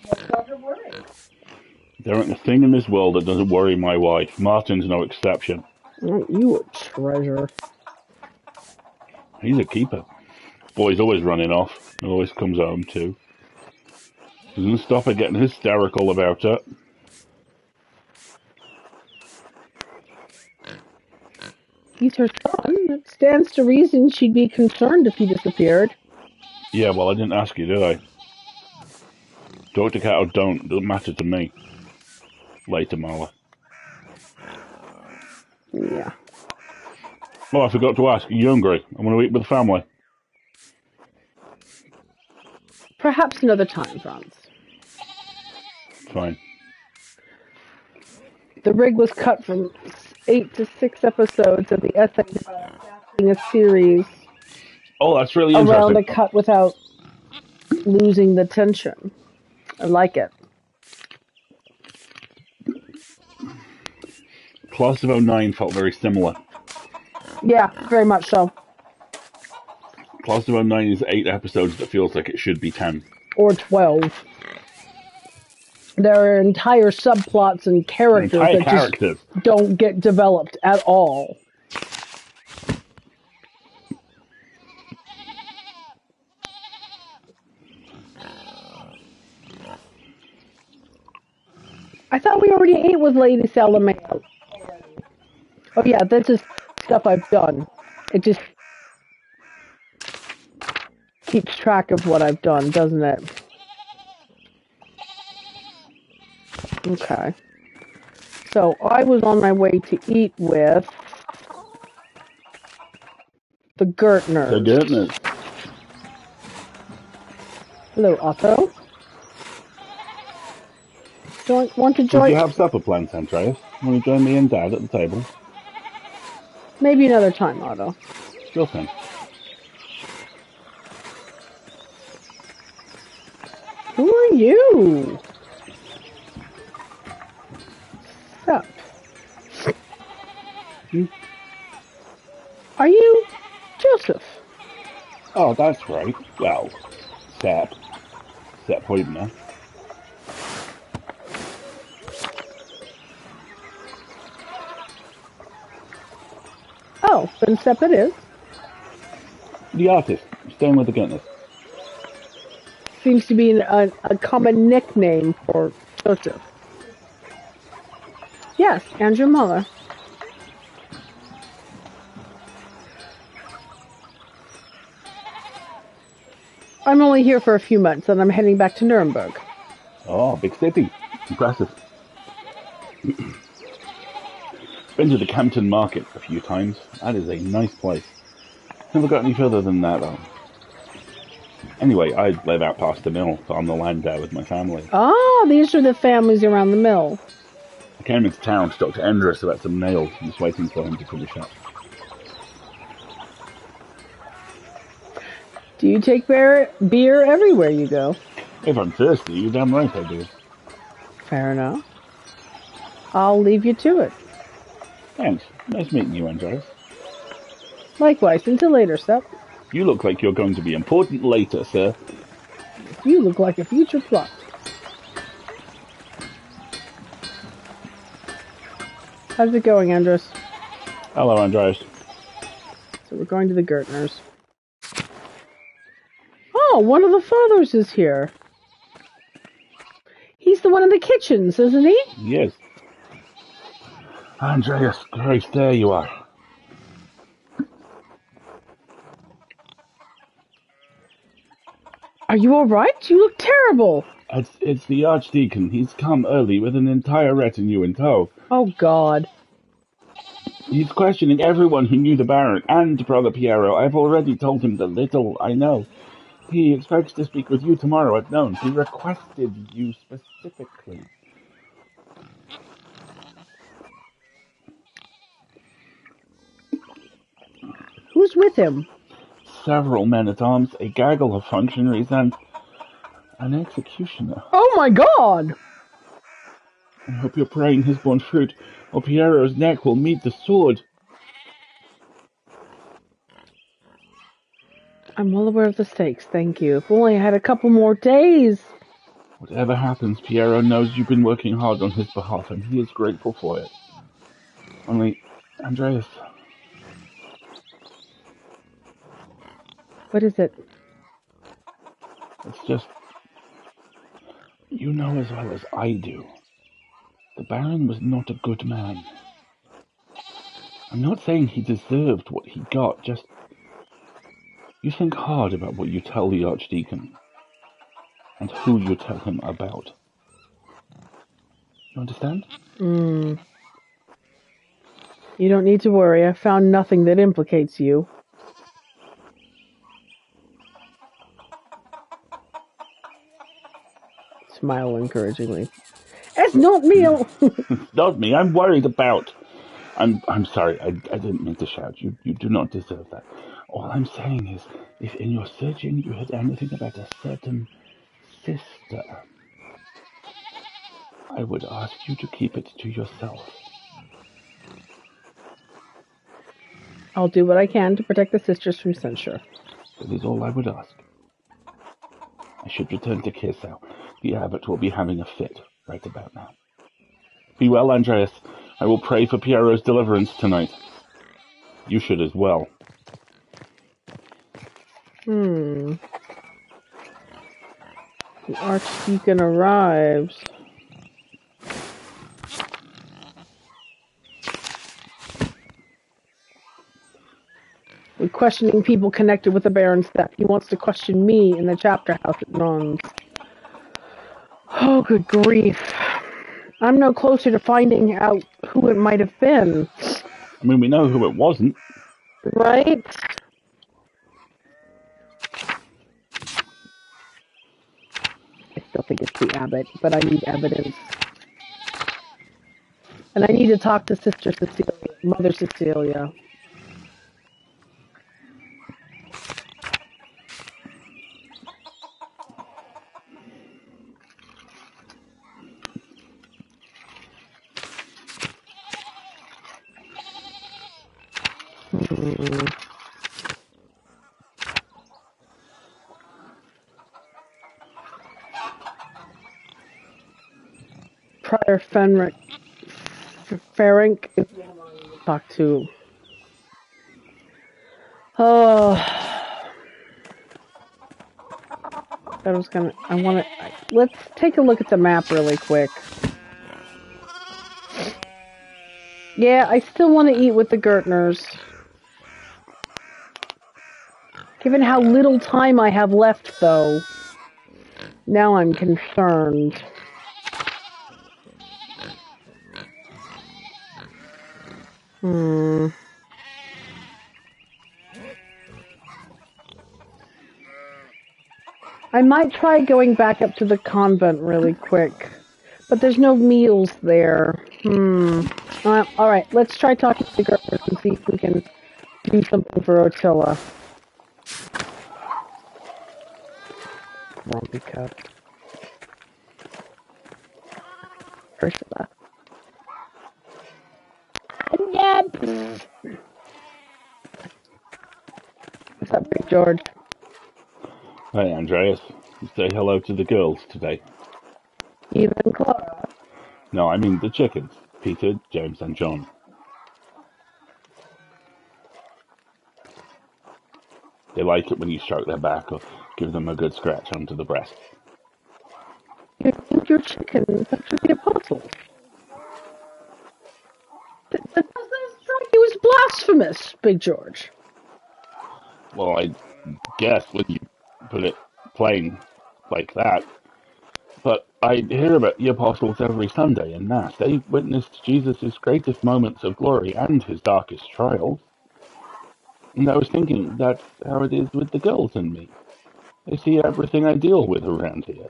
What's got her worried? There ain't a thing in this world that doesn't worry my wife. Martin's no exception. Aren't you a treasure? He's a keeper. Boy's always running off. Always comes home too. Doesn't stop her getting hysterical about it. He's her son. It stands to reason she'd be concerned if he disappeared. Yeah, well, I didn't ask you, did I? Talk to cat or don't, doesn't matter to me. Later, Marla. Yeah. Oh, I forgot to ask. Are you hungry? I want to eat with the family. Perhaps another time, Franz. Fine. The rig was cut from 8 to 6 episodes of the essay about adapting a series Oh, that's really around a interesting. cut without losing the tension. I like it. Class of '09 felt very similar. Yeah, very much so. Class of '09 is 8 episodes that feels like it should be 10. Or 12. There are entire subplots and characters Entire that just characters. don't get developed at all. I thought we already ate with Lady Salamea. Oh yeah, that's just stuff I've done. It just keeps track of what I've done, doesn't it? Okay. So I was on my way to eat with the Gertners. The goodness. Hello, Otto. Want to Did join? you have supper plans, Andreas? Want to join me and Dad at the table? Maybe another time, Otto. Sure thing. Who are you? Sup? Are you Joseph? Oh, that's right. Well, Sep. Sep Hoibner. Oh, then Sep it is. The artist. Staying with the goodness. Seems to be a common nickname for Joseph. Yes, and your mother. I'm only here for a few months, and I'm heading back to Nuremberg. Oh, big city. Impressive. Been to the Campton Market a few times. That is a nice place. Never got any further than that, though. Anyway, I live out past the mill, on the land there with my family. Ah, these are the families around the mill. I came into town to talk to Endress about some nails. I'm just waiting for him to finish up. Do you take beer everywhere you go? If I'm thirsty, you're damn right I do. Fair enough. I'll leave you to it. Thanks. Nice meeting you, Andreas. Likewise, until later, Sep. You look like you're going to be important later, sir. You look like a future plot. How's it going, Andres? Hello, Andreas. So we're going to the Gertners. Oh, one of the fathers is here. He's the one in the kitchens, isn't he? Yes. Andreas, Grace, there you are. Are you all right? You look terrible. It's the Archdeacon. He's come early with an entire retinue in tow. Oh, God. He's questioning everyone who knew the Baron and Brother Piero. I've already told him the little I know. He expects to speak with you tomorrow at noon. He requested you specifically. Who's with him? Several men-at-arms, a gaggle of functionaries, and An executioner. Oh my god! I hope your praying has borne fruit, or Piero's neck will meet the sword. I'm well aware of the stakes, thank you. If only I had a couple more days. Whatever happens, Piero knows you've been working hard on his behalf, and he is grateful for it. Only, Andreas... What is it? It's just... You know as well as I do. The Baron was not a good man. I'm not saying he deserved what he got, just... You think hard about what you tell the Archdeacon, and who you tell him about. You understand? You don't need to worry. I found nothing that implicates you. Smile encouragingly. It's not me! It's not me. I'm worried about... I'm sorry. I didn't mean to shout. You do not deserve that. All I'm saying is, if in your searching you heard anything about a certain sister, I would ask you to keep it to yourself. I'll do what I can to protect the sisters from censure. That is all I would ask. I should return to Kirsau. The abbot will be having a fit right about now. Be well, Andreas. I will pray for Piero's deliverance tonight. You should as well. The Archdeacon arrives. We're questioning people connected with the Baron's death. He wants to question me in the chapter house at Nuns. Oh, good grief. I'm no closer to finding out who it might have been. I mean, we know who it wasn't. Right? I still think it's the abbot, but I need evidence. And I need to talk to Sister Cecilia, Mother Cecilia. Prior Ferenc talk to. Oh, that was gonna. I want to. Let's take a look at the map really quick. Yeah, I still want to eat with the Gertners. Given how little time I have left, though, now I'm concerned. I might try going back up to the convent really quick, but there's no meals there. Alright, let's try talking to the Gertners and see if we can do something for Otilla. Grumpy cup. Ursula. What's up, Big George? Hey, Andreas. Say hello to the girls today. Even Clara. No, I mean the chickens. Peter, James, and John. They like it when you stroke their back or give them a good scratch onto the breast. You think your chickens after the apostles? That doesn't strike you as blasphemous, Big George. Well, I guess when you put it plain like that. But I hear about the apostles every Sunday in Mass. They witnessed Jesus' greatest moments of glory and his darkest trials. And I was thinking that's how it is with the girls and me. They see everything I deal with around here.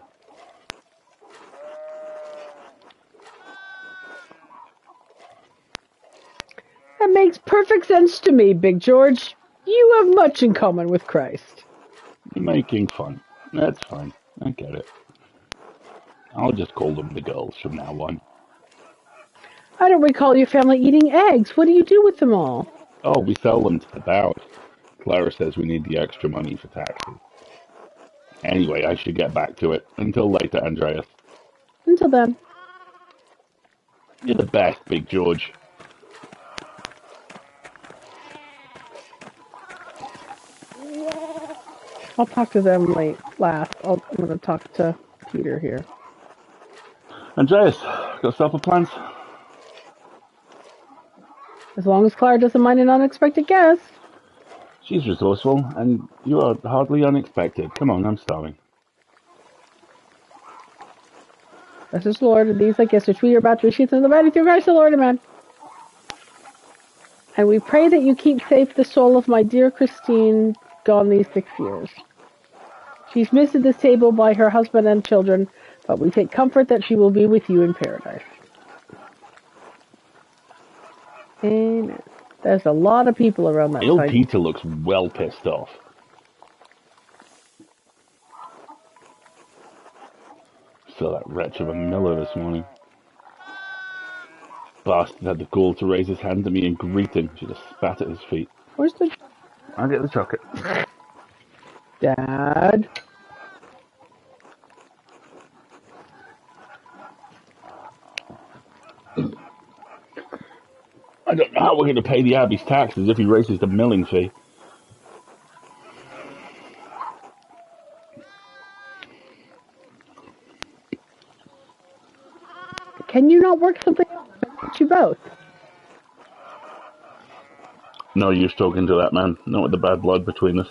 That makes perfect sense to me, Big George. You have much in common with Christ. You're making fun. That's fine. I get it. I'll just call them the girls from now on. I don't recall your family eating eggs. What do you do with them all? Oh, we sell them to the bows. Clara says we need the extra money for taxes. Anyway, I should get back to it. Until later, Andreas. Until then. You're the best, Big George. I'll talk to them last. I'm going to talk to Peter here. Andreas, got supper plans? As long as Clara doesn't mind an unexpected guest. She's resourceful, and you are hardly unexpected. Come on, I'm starving. This is Lord, and these, I guess, which we are about to receive from the body through Christ the Lord, amen. And we pray that you keep safe the soul of my dear Christine, gone these 6 years. She's missed at this table by her husband and children, but we take comfort that she will be with you in paradise. Amen. There's a lot of people around that site. Peter looks well pissed off. Saw that wretch of a Miller this morning. Bastard had the gall to raise his hand to me and greet him. Should have spat at his feet. Where's the... I'll get the chocolate. Dad? I don't know how we're going to pay the Abbey's taxes if he raises the milling fee. Can you not work something out? You both. No use talking to that man. Not with the bad blood between us.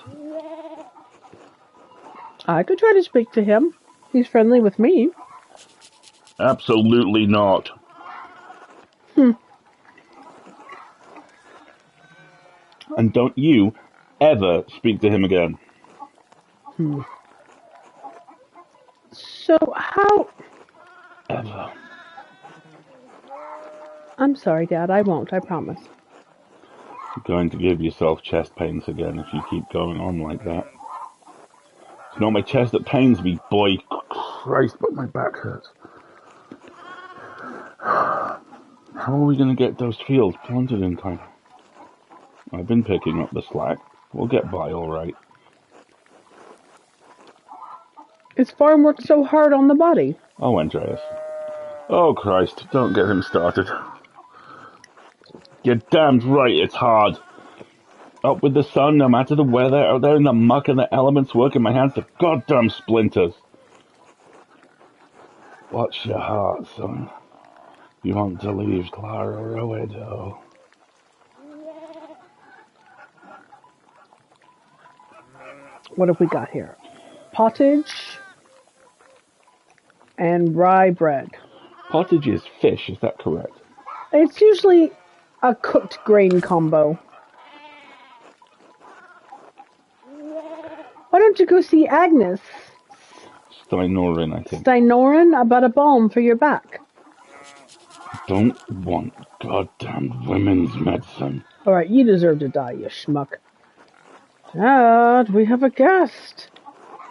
I could try to speak to him. He's friendly with me. Absolutely not. And don't you ever speak to him again. So how... Ever. I'm sorry, Dad. I won't. I promise. You're going to give yourself chest pains again if you keep going on like that. It's not my chest that pains me, boy. Christ, but my back hurts. How are we going to get those fields planted in time? I've been picking up the slack. We'll get by all right. Is farm work so hard on the body? Oh, Andreas. Oh, Christ, don't get him started. You're damned right it's hard. Up with the sun, no matter the weather, out there in the muck and the elements, working my hands to goddamn splinters. Watch your heart, son. You want to leave Clara a widow. What have we got here? Pottage and rye bread. Pottage is fish, is that correct? It's usually a cooked grain combo. Why don't you go see Agnes Steinorin, I think. Steinorin about a balm for your back? Don't want goddamn women's medicine. Alright, you deserve to die, you schmuck. Dad, we have a guest.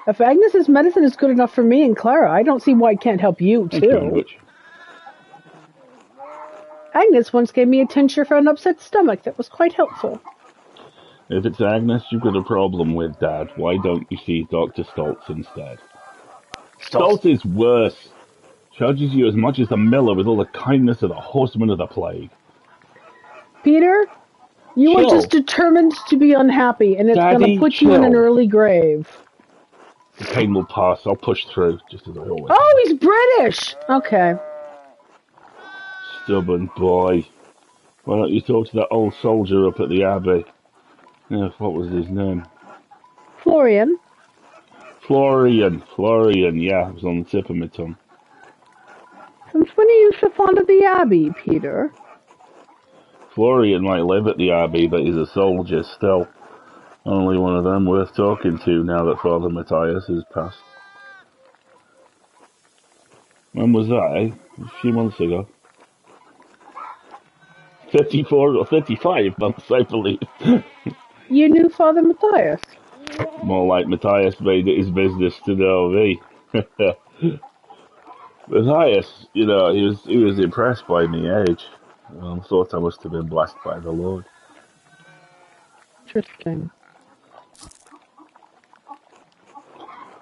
If Agnes's medicine is good enough for me and Clara, I don't see why it can't help you, too. Agnes once gave me a tincture for an upset stomach that was quite helpful. If it's Agnes you've got a problem with, Dad, why don't you see Dr. Stoltz instead? Stoltz is worse. Charges you as much as the miller with all the kindness of the horseman of the plague. Peter, you are just determined to be unhappy, and it's going to put you in an early grave. The pain will pass. I'll push through, just as I always do. Oh, he's British! Okay. Stubborn boy. Why don't you talk to that old soldier up at the Abbey? Yeah, what was his name? Florian. Florian, yeah, it was on the tip of my tongue. Since when are you so fond of the Abbey, Peter? Florian might live at the Abbey, but he's a soldier still. Only one of them worth talking to now that Father Matthias has passed. When was that, eh? A few months ago. 54 or 55 months, I believe. You knew Father Matthias? More like Matthias made it his business to know me. Matthias, he was impressed by my age. Thought I must have been blessed by the Lord. Interesting.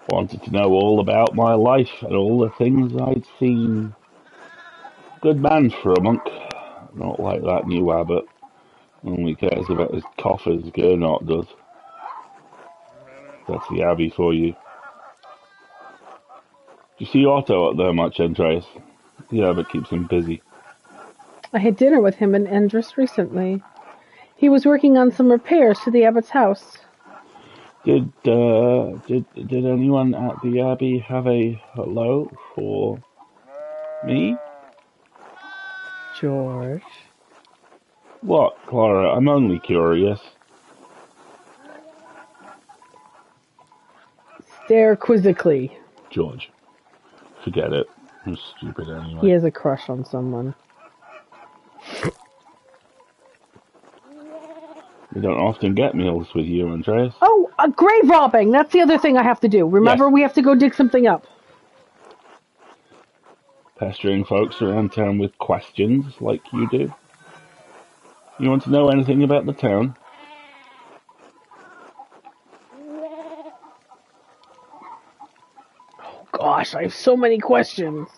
Wanted to know all about my life and all the things I'd seen. Good man for a monk. Not like that new abbot. Only cares about his coffers, Gernot does. That's the abbey for you. Do you see Otto up there much, Andreas? The abbot keeps him busy. I had dinner with him in Endres recently. He was working on some repairs to the abbot's house. Did anyone at the abbey have a hello for me? George. What, Clara? I'm only curious. Stare quizzically. George, forget it. I'm stupid anyway. He has a crush on someone. We don't often get meals with you, Andreas. Oh, grave robbing! That's the other thing I have to do. Remember, Yes. we have to go dig something up. Pestering folks around town with questions like you do. You want to know anything about the town? Oh, gosh, I have so many questions.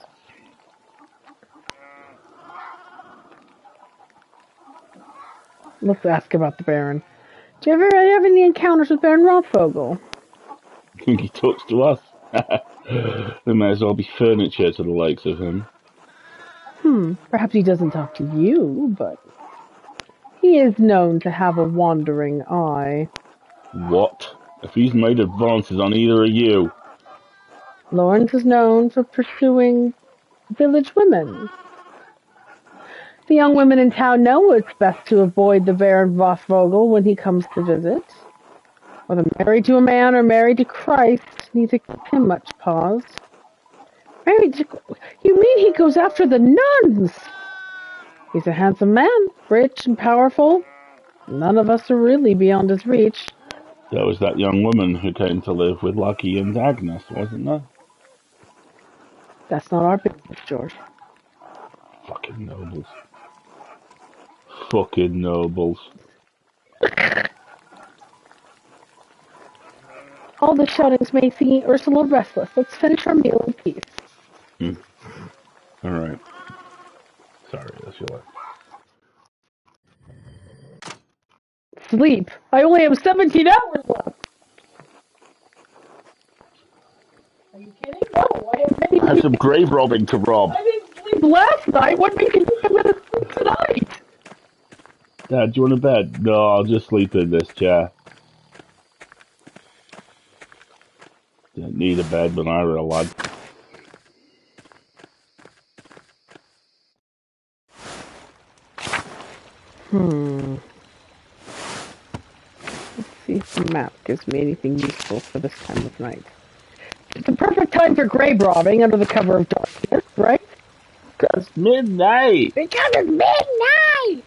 Let's ask about the Baron. Do you ever have any encounters with Baron Rothvogel? I think he talks to us. There may as well be furniture to the likes of him. Perhaps he doesn't talk to you, but he is known to have a wandering eye. What? If he's made advances on either of you? Lawrence is known for pursuing village women. The young women in town know it's best to avoid the Baron Rothvogel when he comes to visit. Whether married to a man or married to Christ, neither gives him much pause. Married to... You mean he goes after the nuns? He's a handsome man, rich and powerful. None of us are really beyond his reach. There was that young woman who came to live with Lucky and Agnes, wasn't there? That's not our business, George. Fucking nobles. Fucking nobles. All the shoutings making Ursula restless. Let's finish our meal in peace. Alright. Sorry, that's your life. Sleep. I only have 17 hours left. Are you kidding? No, I have some grave robbing to rob. I didn't sleep last night. What makes you think I'm going to sleep tonight? Dad, do you want a bed? No, I'll just sleep in this chair. Didn't need a bed when I were a lad. Let's see if the map gives me anything useful for this time of night. It's the perfect time for grave robbing under the cover of darkness, right? Because midnight! Because it's midnight!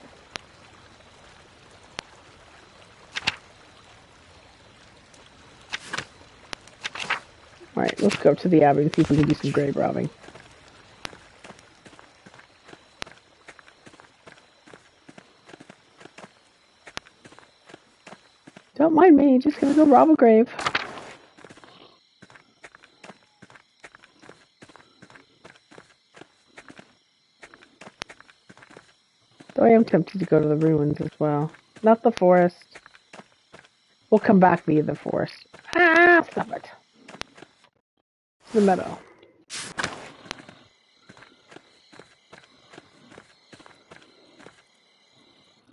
Alright, let's go to the abbey and see if we can do some grave robbing. Don't mind me, just gonna go rob a grave. Though I am tempted to go to the ruins as well. Not the forest. We'll come back via the forest. Ah, stop it. It's the meadow.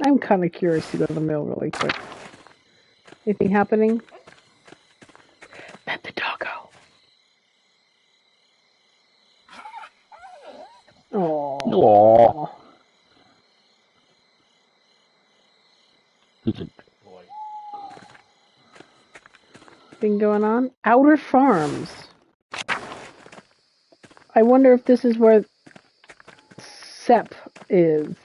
I'm kind of curious to go to the mill really quick. Anything happening? Pet the doggo. Aww. He's a good boy. Thing going on? Outer Farms. I wonder if this is where Sep is.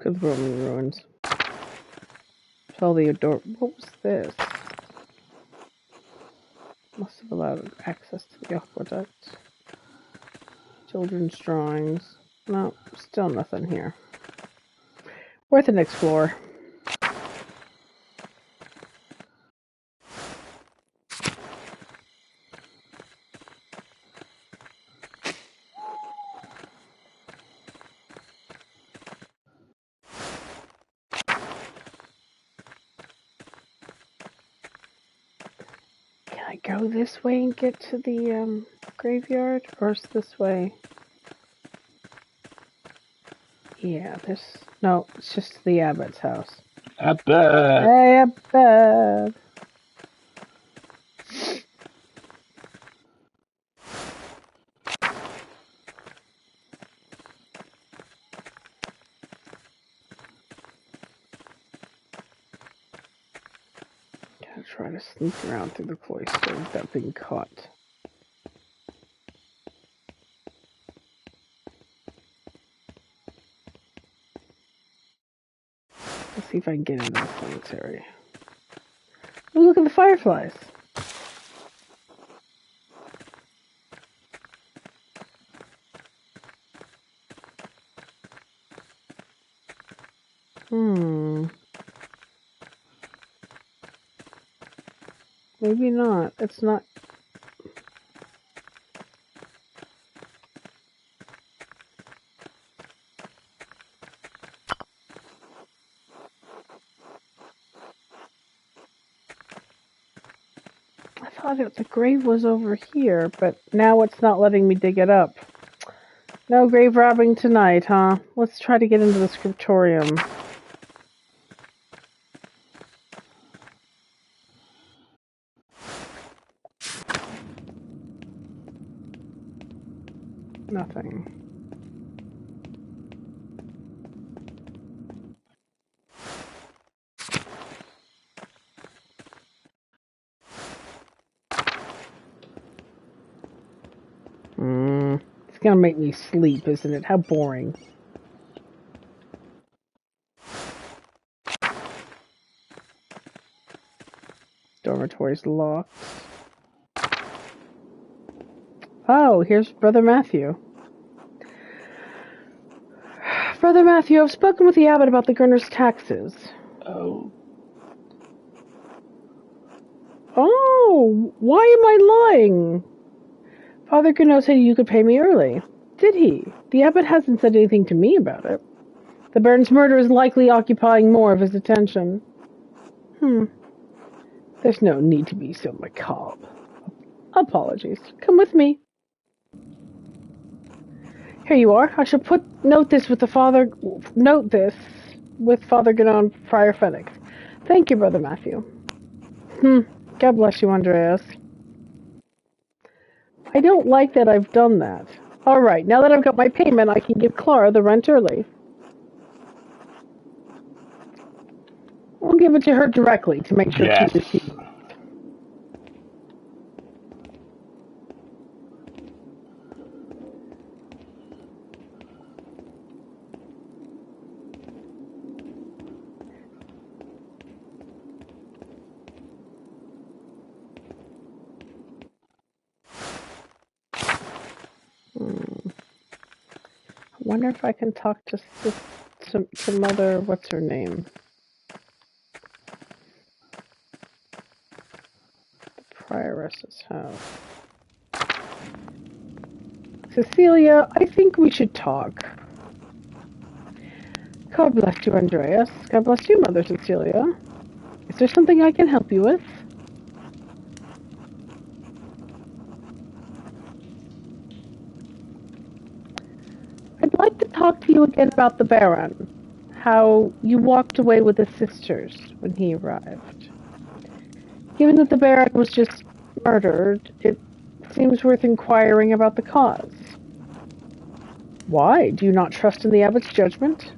to the Roman ruins. Tell the ador. What was this? Must have allowed access to the aqueduct. Children's drawings. No, still nothing here. Worth an explore. Can I go this way and get to the graveyard? Or is this way? Yeah, this... No, it's just the abbot's house. Abbot! Hey, abbot! Gotta try to sneak around through the cloister without being caught. Let's see if I can get into the cemetery. Oh, look at the fireflies! Maybe not. It's not... I thought the grave was over here, but now it's not letting me dig it up. No grave robbing tonight, huh? Let's try to get into the scriptorium. Nothing. It's gonna make me sleep, isn't it? How boring. Dormitory's locked. Oh, here's Brother Matthew. Brother Matthew, I've spoken with the abbot about the Gurner's taxes. Oh. Oh, why am I lying? Father Gurner said you could pay me early. Did he? The abbot hasn't said anything to me about it. The Baron's murder is likely occupying more of his attention. There's no need to be so macabre. Apologies. Come with me. Here you are. I shall note this with Father Gurner, Friar Felix. Thank you, Brother Matthew. God bless you, Andreas. I don't like that I've done that. Alright, now that I've got my payment, I can give Clara the rent early. I'll give it to her directly to make sure she receives. I wonder if I can talk to Mother, what's her name? The Prioress's house. Cecilia, I think we should talk. God bless you, Andreas. God bless you, Mother Cecilia. Is there something I can help you with? I'd like to talk to you again about the Baron. How you walked away with the sisters when he arrived. Given that the Baron was just murdered, it seems worth inquiring about the cause. Why? Do you not trust in the abbot's judgment?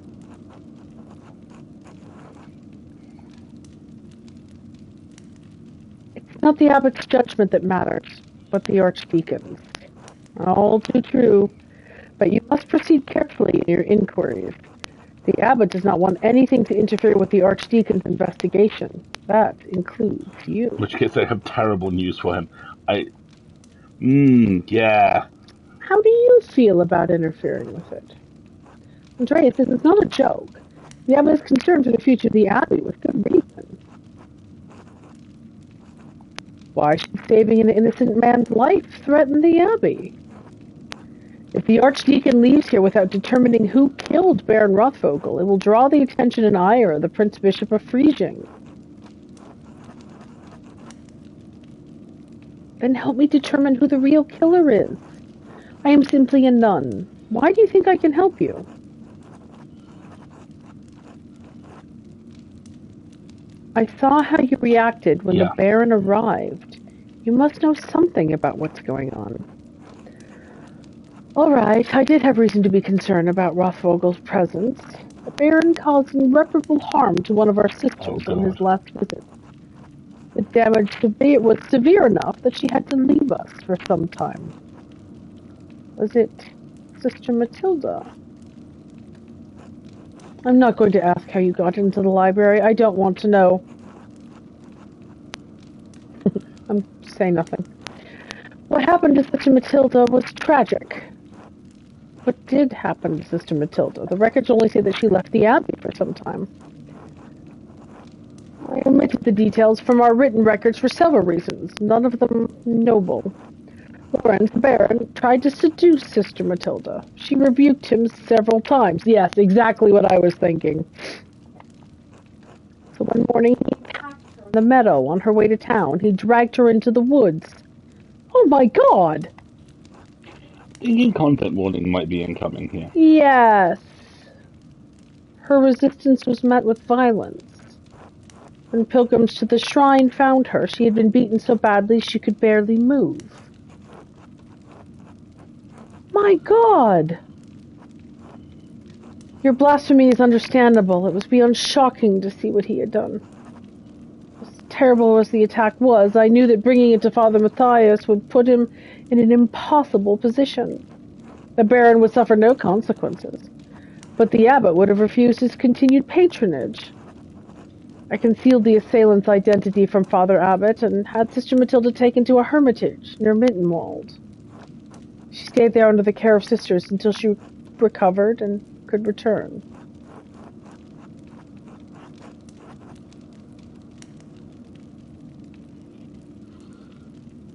It's not the abbot's judgment that matters, but the archdeacon's. All too true, but you must proceed carefully in your inquiries. The abbot does not want anything to interfere with the archdeacon's investigation. That includes you. In which case, I have terrible news for him. Yeah. How do you feel about interfering with it? Andreas, this is not a joke. The abbot is concerned for the future of the abbey with good reason. Why should saving an innocent man's life threaten the abbey? If the archdeacon leaves here without determining who killed Baron Rothvogel, it will draw the attention and ire of the Prince Bishop of Friesing. Then help me determine who the real killer is. I am simply a nun. Why do you think I can help you? I saw how you reacted when the Baron arrived. You must know something about what's going on. All right, I did have reason to be concerned about Rothvogel's presence. The Baron caused irreparable harm to one of our sisters on his last visit. The damage was severe enough that she had to leave us for some time. Was it Sister Matilda? I'm not going to ask how you got into the library. I don't want to know. I'm saying nothing. What happened to Sister Matilda was tragic. What did happen to Sister Matilda? The records only say that she left the abbey for some time. I omitted the details from our written records for several reasons, none of them noble. Lorenz, the Baron, tried to seduce Sister Matilda. She rebuked him several times. Yes, exactly what I was thinking. So one morning he attacked her in the meadow on her way to town. He dragged her into the woods. Oh my God! Thinking content warning might be incoming here. Yes. Her resistance was met with violence. When pilgrims to the shrine found her, she had been beaten so badly she could barely move. My God! Your blasphemy is understandable. It was beyond shocking to see what he had done. As terrible as the attack was, I knew that bringing it to Father Matthias would put him in an impossible position. The Baron would suffer no consequences, but the abbot would have refused his continued patronage. I concealed the assailant's identity from Father Abbot and had Sister Matilda taken to a hermitage near Mittenwald. She stayed there under the care of sisters until she recovered and could return.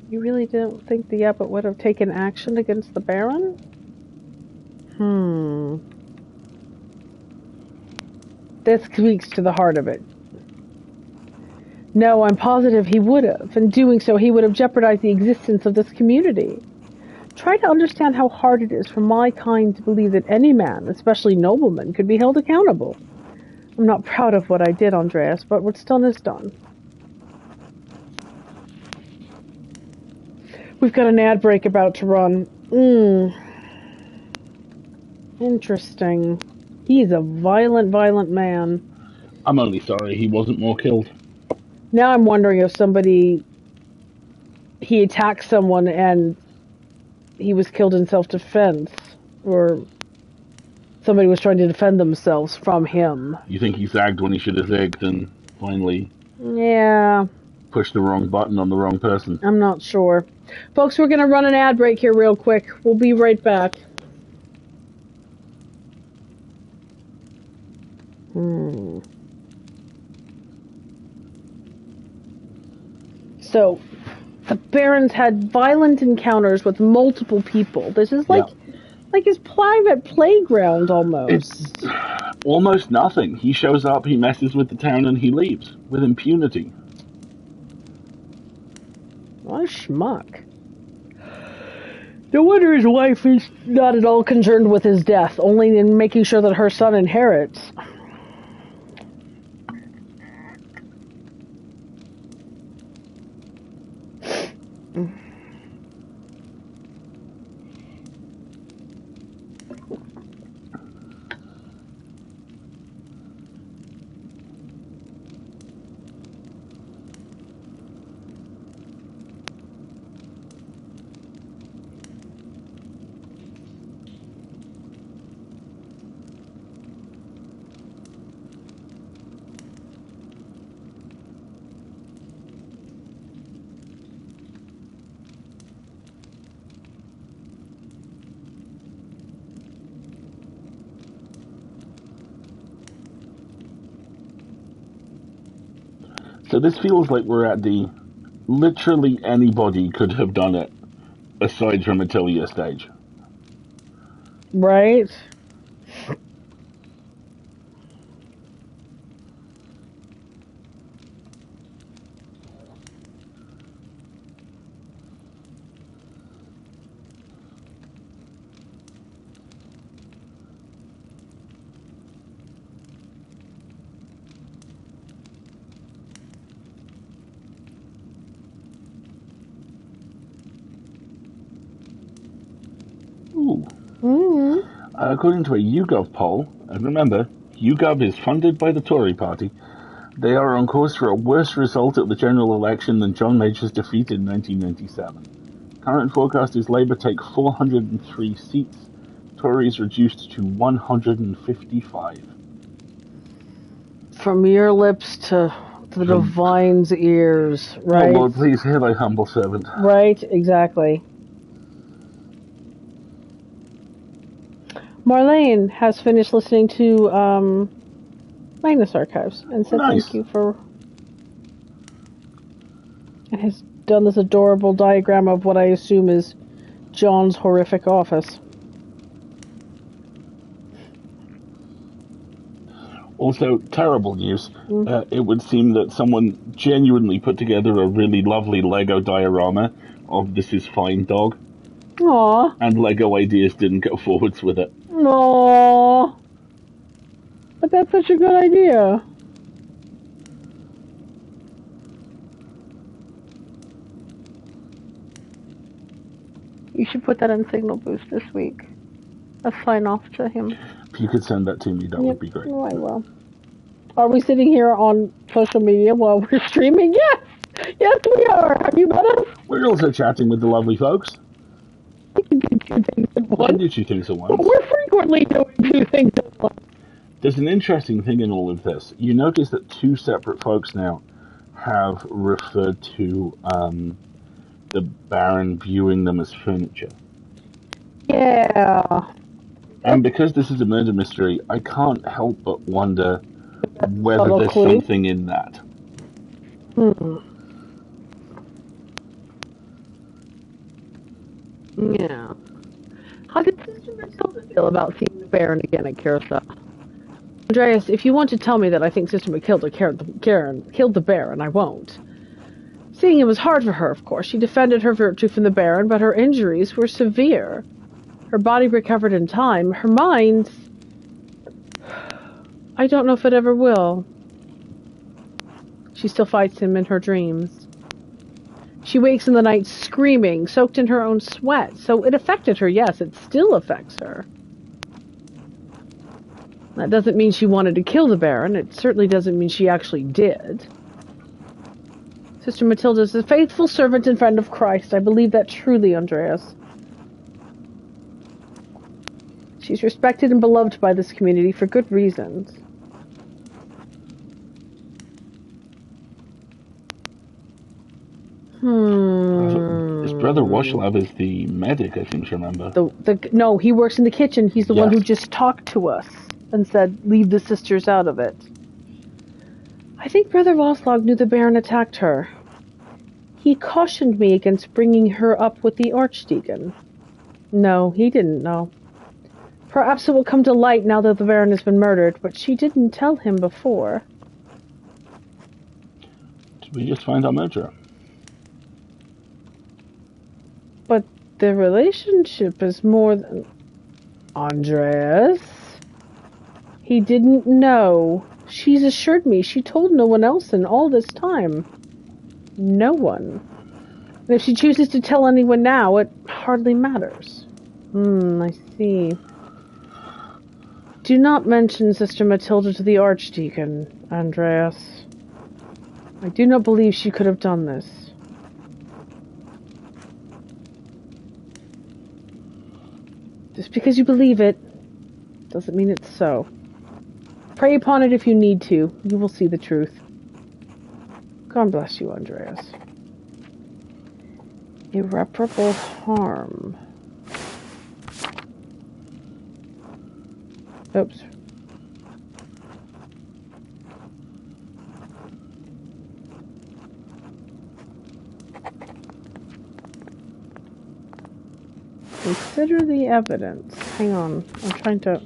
You really don't think the abbot would have taken action against the Baron? This speaks to the heart of it. No, I'm positive he would have. In doing so, he would have jeopardized the existence of this community. Try to understand how hard it is for my kind to believe that any man, especially nobleman, could be held accountable. I'm not proud of what I did, Andreas, but what's done is done. We've got an ad break about to run. Interesting. He's a violent man. I'm only sorry he wasn't more killed. Now I'm wondering if he attacked someone and he was killed in self-defense, or somebody was trying to defend themselves from him. You think he zagged when he should have zigged and finally... Yeah. Pushed the wrong button on the wrong person. I'm not sure. Folks, we're going to run an ad break here real quick. We'll be right back. So, the Baron's had violent encounters with multiple people. This is like his private playground almost. It's almost nothing. He shows up, he messes with the town, and he leaves with impunity. What a schmuck. No wonder his wife is not at all concerned with his death, only in making sure that her son inherits. So this feels like we're at the literally anybody could have done it aside from Attilia stage. Right? Ooh. Mm-hmm. According to a YouGov poll, and remember, YouGov is funded by the Tory party, they are on course for a worse result at the general election than John Major's defeat in 1997. Current forecast is Labour take 403 seats, Tories reduced to 155. From your lips to the divine's ears, right? Oh Lord, please hear thy humble servant. Right, exactly. Marlene has finished listening to Magnus Archives and said Nice. thank you for... and has done this adorable diagram of what I assume is John's horrific office. Also, terrible news. It would seem that someone genuinely put together a really lovely Lego diorama of This Is Fine Dog. Aww. And Lego Ideas didn't go forwards with it. Aww. But that's such a good idea. You should put that in Signal Boost this week. A sign off to him. If you could send that to me, that would be great. Oh, I will. Are we sitting here on social media while we're streaming? Yes! Yes, we are! Have you met us? We're also chatting with the lovely folks. We can do 2 things at once. We do 2 things at once. We're frequently doing 2 things at once. There's an interesting thing in all of this. You notice that 2 separate folks now have referred to the Baron viewing them as furniture. Yeah. And because this is a murder mystery, I can't help but wonder whether there's something in that. Yeah. How did Sister Matilda feel about seeing the Baron again at Carousel? Andreas, if you want to tell me that I think Sister Matilda killed the Baron, I won't. Seeing it was hard for her, of course. She defended her virtue from the Baron, but her injuries were severe. Her body recovered in time. Her mind... I don't know if it ever will. She still fights him in her dreams. She wakes in the night screaming, soaked in her own sweat. So it affected her, yes. It still affects her. That doesn't mean she wanted to kill the Baron. It certainly doesn't mean she actually did. Sister Matilda is a faithful servant and friend of Christ. I believe that truly, Andreas. She's respected and beloved by this community for good reasons. His brother Washlav is the medic, I seem to remember. No, he works in the kitchen. He's the one who just talked to us and said, leave the sisters out of it. I think Brother Voslog knew the Baron attacked her. He cautioned me against bringing her up with the Archdeacon. No, he didn't know. Perhaps it will come to light now that the Baron has been murdered, but she didn't tell him before. Did we just find our murderer? But the relationship is more than... Andreas? He didn't know. She's assured me she told no one else in all this time. No one. And if she chooses to tell anyone now, it hardly matters. I see. Do not mention Sister Matilda to the Archdeacon, Andreas. I do not believe she could have done this. Just because you believe it, doesn't mean it's so. Pray upon it if you need to. You will see the truth. God bless you, Andreas. Irreparable harm. Oops. Consider the evidence. Hang on. I'm trying to...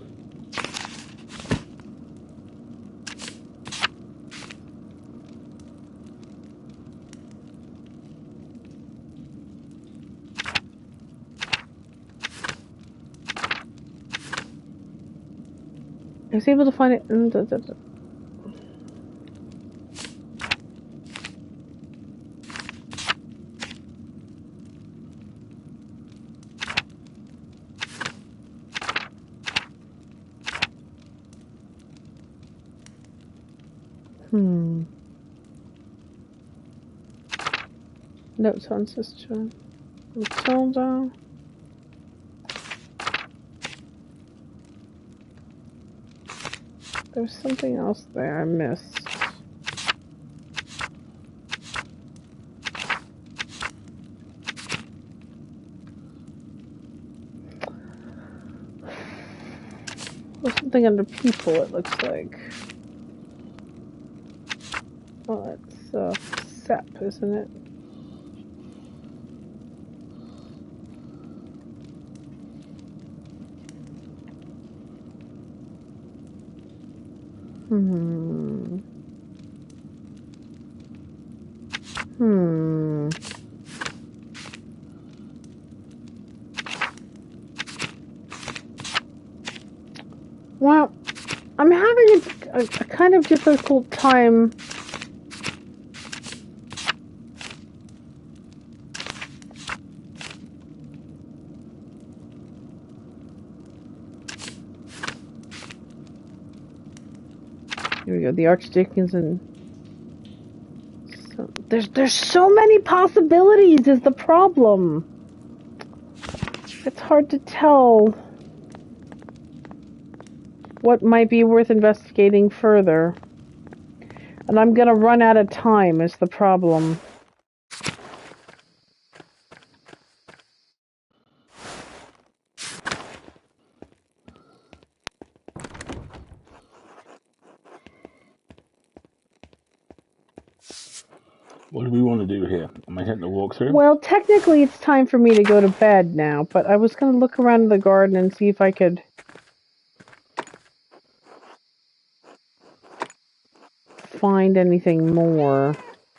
I was able to find it... Notes on Sister Matilda. There's something else there I missed. There's something under people, it looks like. Oh, it's SEP, isn't it? Well, I'm having a kind of difficult time Here we go, the Archdeacons and... So, there's so many possibilities is the problem. It's hard to tell what might be worth investigating further. And I'm gonna run out of time is the problem. What do we want to do here? Am I hitting the walkthrough? Well, technically it's time for me to go to bed now, but I was going to look around the garden and see if I could find anything more.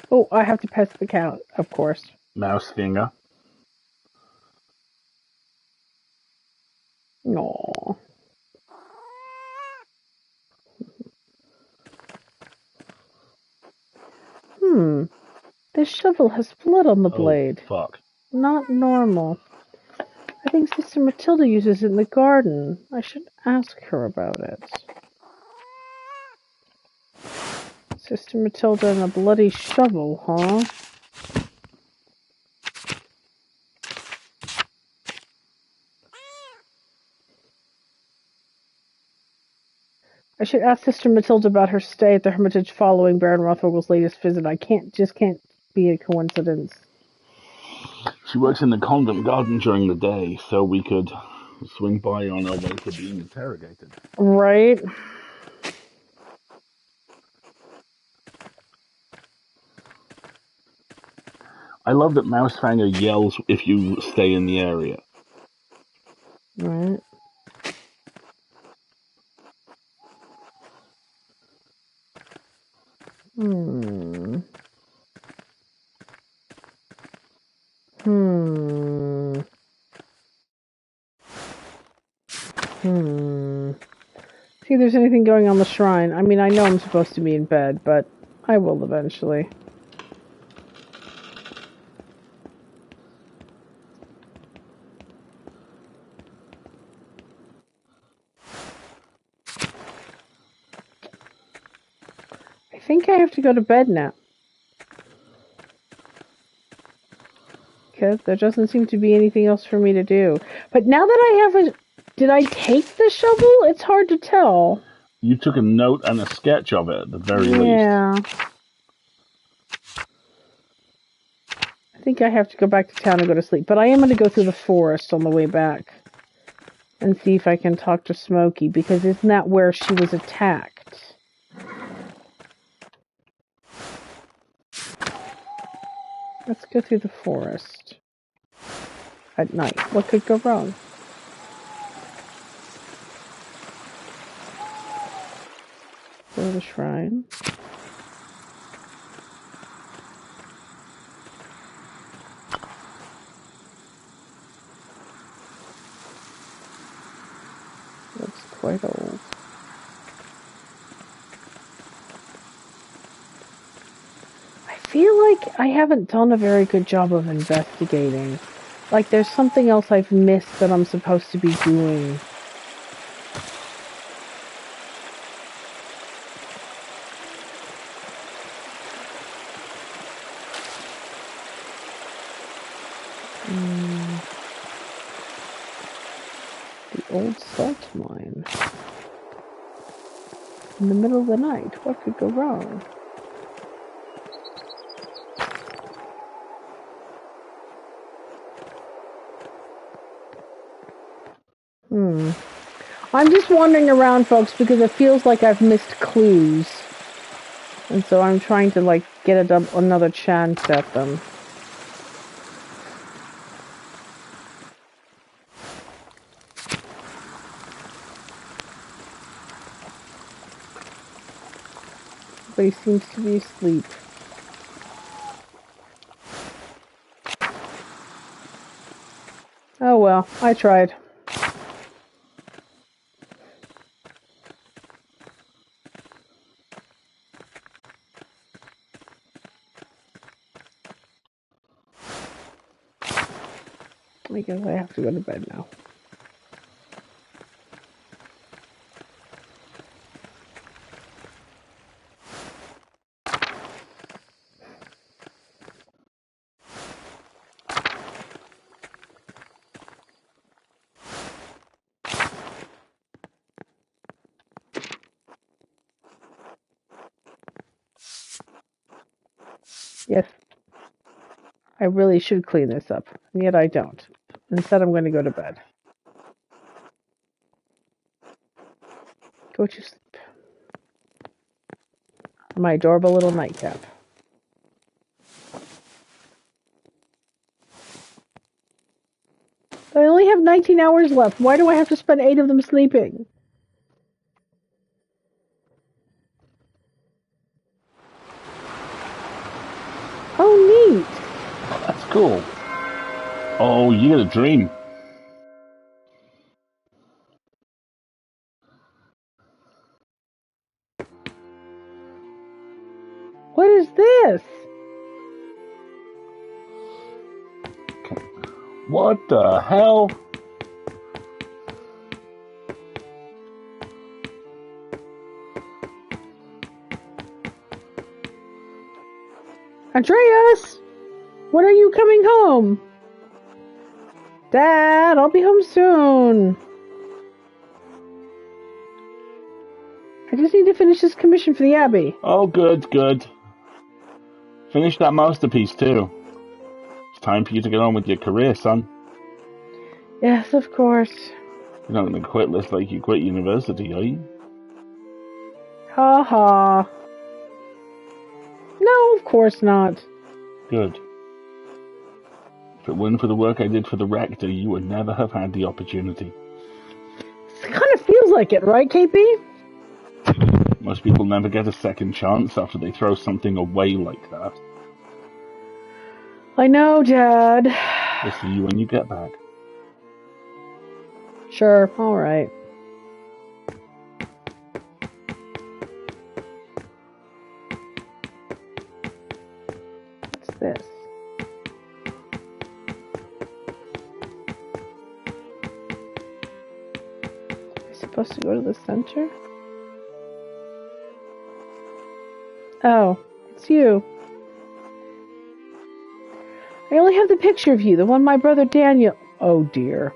Oh, I have to pet the cat, of course. Mouse finger. Aww. This shovel has blood on the blade. Oh, fuck. Not normal. I think Sister Matilda uses it in the garden. I should ask her about it. Sister Matilda and a bloody shovel, huh? I should ask Sister Matilda about her stay at the Hermitage following Baron Rothvogel's latest visit. I can't be a coincidence. She works in the convent garden during the day, so we could swing by on our way to being interrogated. Right? I love that Mousefanger yells if you stay in the area. Right. See if there's anything going on the shrine. I mean, I know I'm supposed to be in bed, but I will eventually. I think I have to go to bed now. Because there doesn't seem to be anything else for me to do. But now that I have a... Did I take the shovel? It's hard to tell. You took a note and a sketch of it at the very least. Yeah. I think I have to go back to town and go to sleep. But I am going to go through the forest on the way back. And see if I can talk to Smokey. Because isn't that where she was attacked? Let's go through the forest. at night. What could go wrong? Go to the shrine. Looks quite old. I feel like I haven't done a very good job of investigating. Like there's something else I've missed that I'm supposed to be doing. The old salt mine. In the middle of the night. What could go wrong? I'm just wandering around, folks, because it feels like I've missed clues. And so I'm trying to, like, get another chance at them. But he seems to be asleep. Oh well, I tried. I guess I have to go to bed now. Yes, I really should clean this up, and yet I don't. Instead, I'm going to go to bed. Go to sleep. My adorable little nightcap. I only have 19 hours left. Why do I have to spend 8 of them sleeping? Oh, neat. Oh, that's cool. Oh, you got a dream. What is this? What the hell? Andreas! When are you coming home? Dad, I'll be home soon. I just need to finish this commission for the Abbey. Oh, good, good. Finish that masterpiece, too. It's time for you to get on with your career, son. Yes, of course. You're not going to quit this like you quit university, are you? Ha ha. No, of course not. Good. If it weren't for the work I did for the rector, you would never have had the opportunity. It kind of feels like it, right, KP? Most people never get a second chance after they throw something away like that. I know, Dad. We'll see you when you get back. Sure, alright. What's this? Am I supposed to go to the center? Oh, it's you. I only have the picture of you, the one my brother Daniel... Oh dear.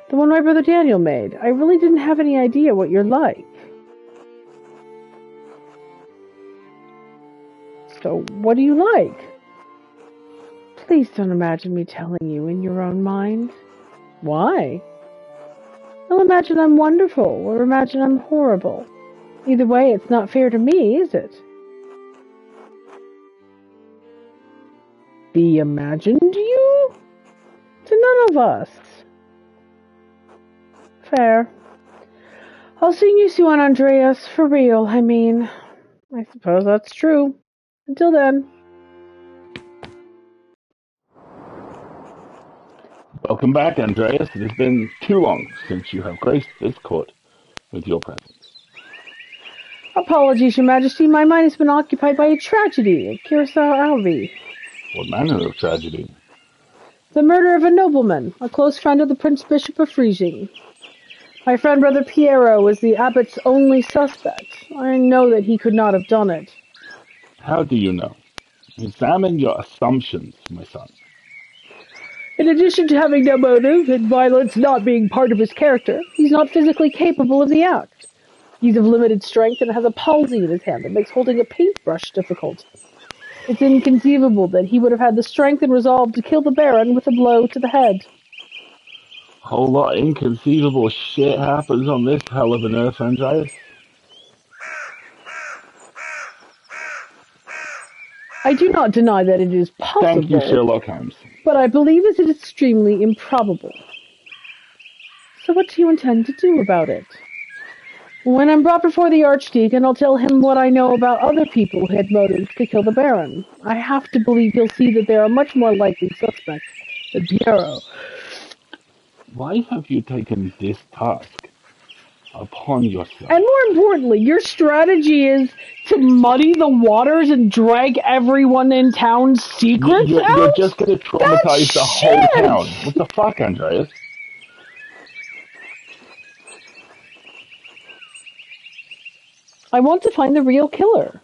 The one my brother Daniel made. I really didn't have any idea what you're like. So, what do you like? Please don't imagine me telling you in your own mind. Why? Well, imagine I'm wonderful, or imagine I'm horrible. Either way, it's not fair to me, is it? Be imagined you? To none one of us. Fair. I'll see you soon, Andreas. For real, I mean. I suppose that's true. Until then. Welcome back, Andreas. It has been too long since you have graced this court with your presence. Apologies, Your Majesty. My mind has been occupied by a tragedy at Curacao Alvi. What manner of tragedy? The murder of a nobleman, a close friend of the Prince Bishop of Friesing. My friend Brother Piero was the abbot's only suspect. I know that he could not have done it. How do you know? Examine your assumptions, my son. In addition to having no motive and violence not being part of his character, he's not physically capable of the act. He's of limited strength and has a palsy in his hand that makes holding a paintbrush difficult. It's inconceivable that he would have had the strength and resolve to kill the Baron with a blow to the head. A whole lot of inconceivable shit happens on this hell of an earth, Andreas. I do not deny that it is possible. Thank you, Sherlock Holmes. But I believe it is extremely improbable. So what do you intend to do about it? When I'm brought before the Archdeacon, I'll tell him what I know about other people who had motives to kill the Baron. I have to believe he'll see that there are much more likely suspects than Piero. Why have you taken this task upon yourself? And more importantly, your strategy is to muddy the waters and drag everyone in town's secrets out? You're just going to traumatize the whole town. What the fuck, Andreas? I want to find the real killer.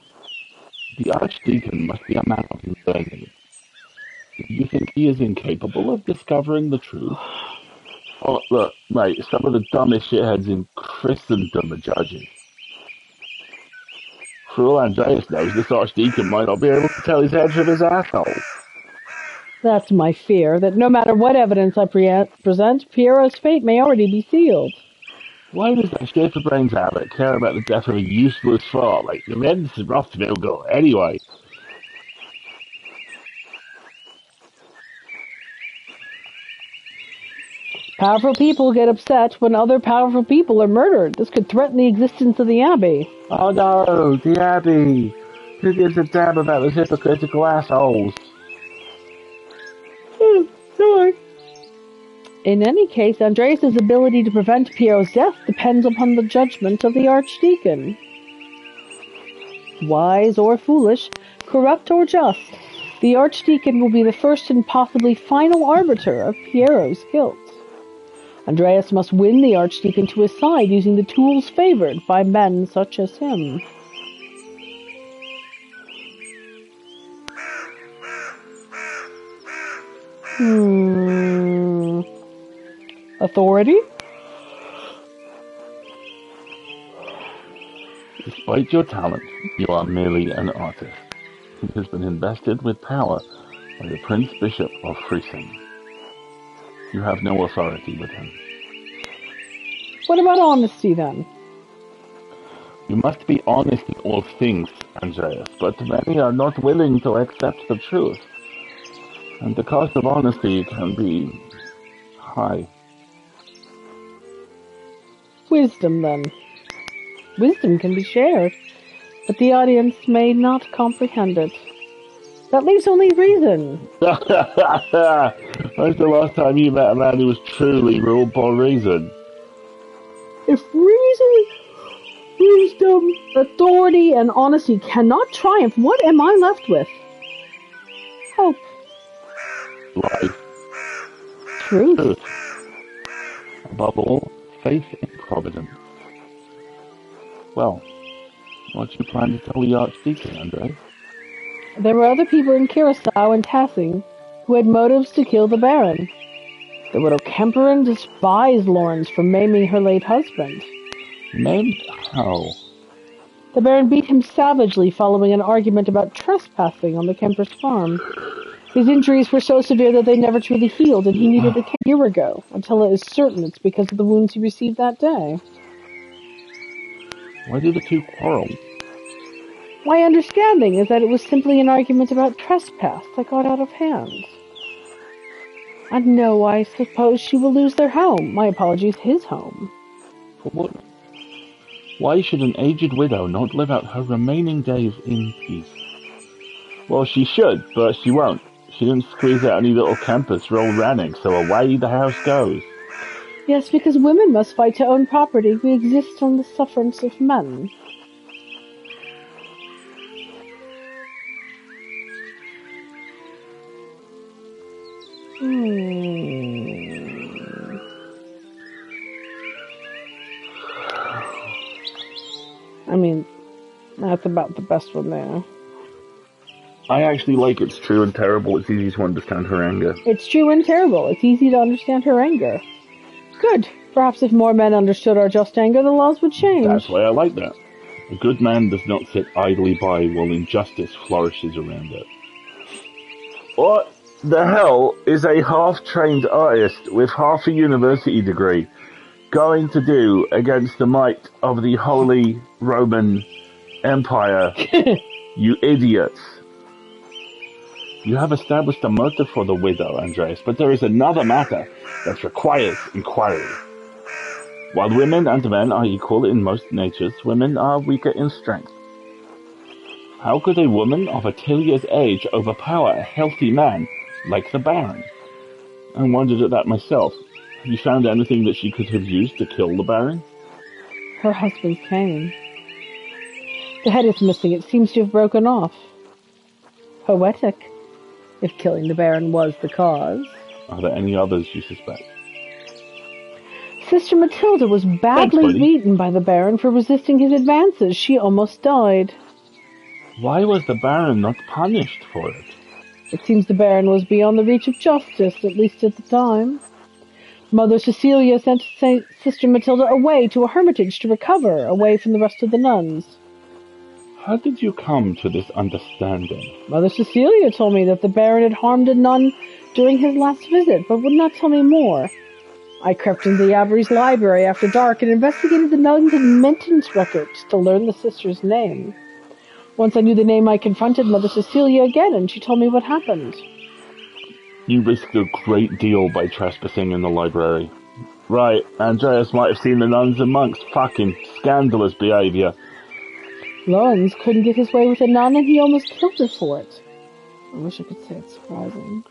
The Archdeacon must be a man of learning. Do you think he is incapable of discovering the truth? Oh, look, mate, some of the dumbest shitheads in Christendom are judges. For all Andreas knows, this Archdeacon might not be able to tell his head from his asshole. That's my fear, that no matter what evidence I present, Piero's fate may already be sealed. Why does that scatterbrained abbot care about the death of a useless fart? Like, the men's rough no go anyway. Powerful people get upset when other powerful people are murdered. This could threaten the existence of the Abbey. Oh no, the Abbey! Who gives a damn about those hypocritical assholes? Sorry. In any case, Andreas' ability to prevent Piero's death depends upon the judgment of the Archdeacon. Wise or foolish, corrupt or just, the Archdeacon will be the first and possibly final arbiter of Piero's guilt. Andreas must win the Archdeacon to his side using the tools favored by men such as him. Authority? Despite your talent, you are merely an artist who has been invested with power by the Prince Bishop of Friesing. You have no authority with him. What about honesty, then? You must be honest in all things, Andreas, but many are not willing to accept the truth. And the cost of honesty can be high. Wisdom, then. Wisdom can be shared, but the audience may not comprehend it. That leaves only reason. When's the last time you met a man who was truly ruled by reason? If reason, wisdom, authority, and honesty cannot triumph, what am I left with? Hope. Life. Truth. Above all, faith in Providence. Well, what do you plan to tell the Archdeacon, Andre? There were other people in Curacao and Tassing who had motives to kill the Baron. The widow Kemperin despised Lawrence for maiming her late husband. Maimed how? The Baron beat him savagely following an argument about trespassing on the Kemper's farm. His injuries were so severe that they never truly healed, and he needed a year ago, until it is certain it's because of the wounds he received that day. Why did the two quarrel? My understanding is that it was simply an argument about trespass that got out of hand. And no, I suppose she will lose their home. My apologies, his home. For what? Why should an aged widow not live out her remaining days in peace? Well, she should, but she won't. She didn't squeeze out any little campus for old Ranning, so away the house goes. Yes, because women must fight to own property. We exist on the sufferance of men. I mean, that's about the best one there. I actually like It's True and Terrible. It's easy to understand her anger. It's true and terrible. It's easy to understand her anger. Good. Perhaps if more men understood our just anger, the laws would change. That's why I like that. A good man does not sit idly by while injustice flourishes around it. What the hell is a half-trained artist with half a university degree going to do against the might of the Holy Roman Empire, you idiots? You have established a motive for the widow, Andreas, but there is another matter that requires inquiry. While women and men are equal in most natures, women are weaker in strength. How could a woman of Attilia's age overpower a healthy man like the Baron? I wondered at that myself. Have you found anything that she could have used to kill the Baron? Her husband's cane. The head is missing. It seems to have broken off. Poetic, if killing the Baron was the cause. Are there any others you suspect? Sister Matilda was badly beaten by the Baron for resisting his advances. She almost died. Why was the Baron not punished for it? It seems the Baron was beyond the reach of justice, at least at the time. Mother Cecilia sent Sister Matilda away to a hermitage to recover, away from the rest of the nuns. How did you come to this understanding? Mother Cecilia told me that the Baron had harmed a nun during his last visit, but would not tell me more. I crept into the Abbey's library after dark and investigated the nuns' admittance records to learn the sister's name. Once I knew the name, I confronted Mother Cecilia again, and she told me what happened. You risked a great deal by trespassing in the library. Right, Andreas might have seen the nuns and monks. Fucking scandalous behaviour. Lorenz couldn't get his way with a nun, and he almost killed her for it. I wish I could say it's surprising.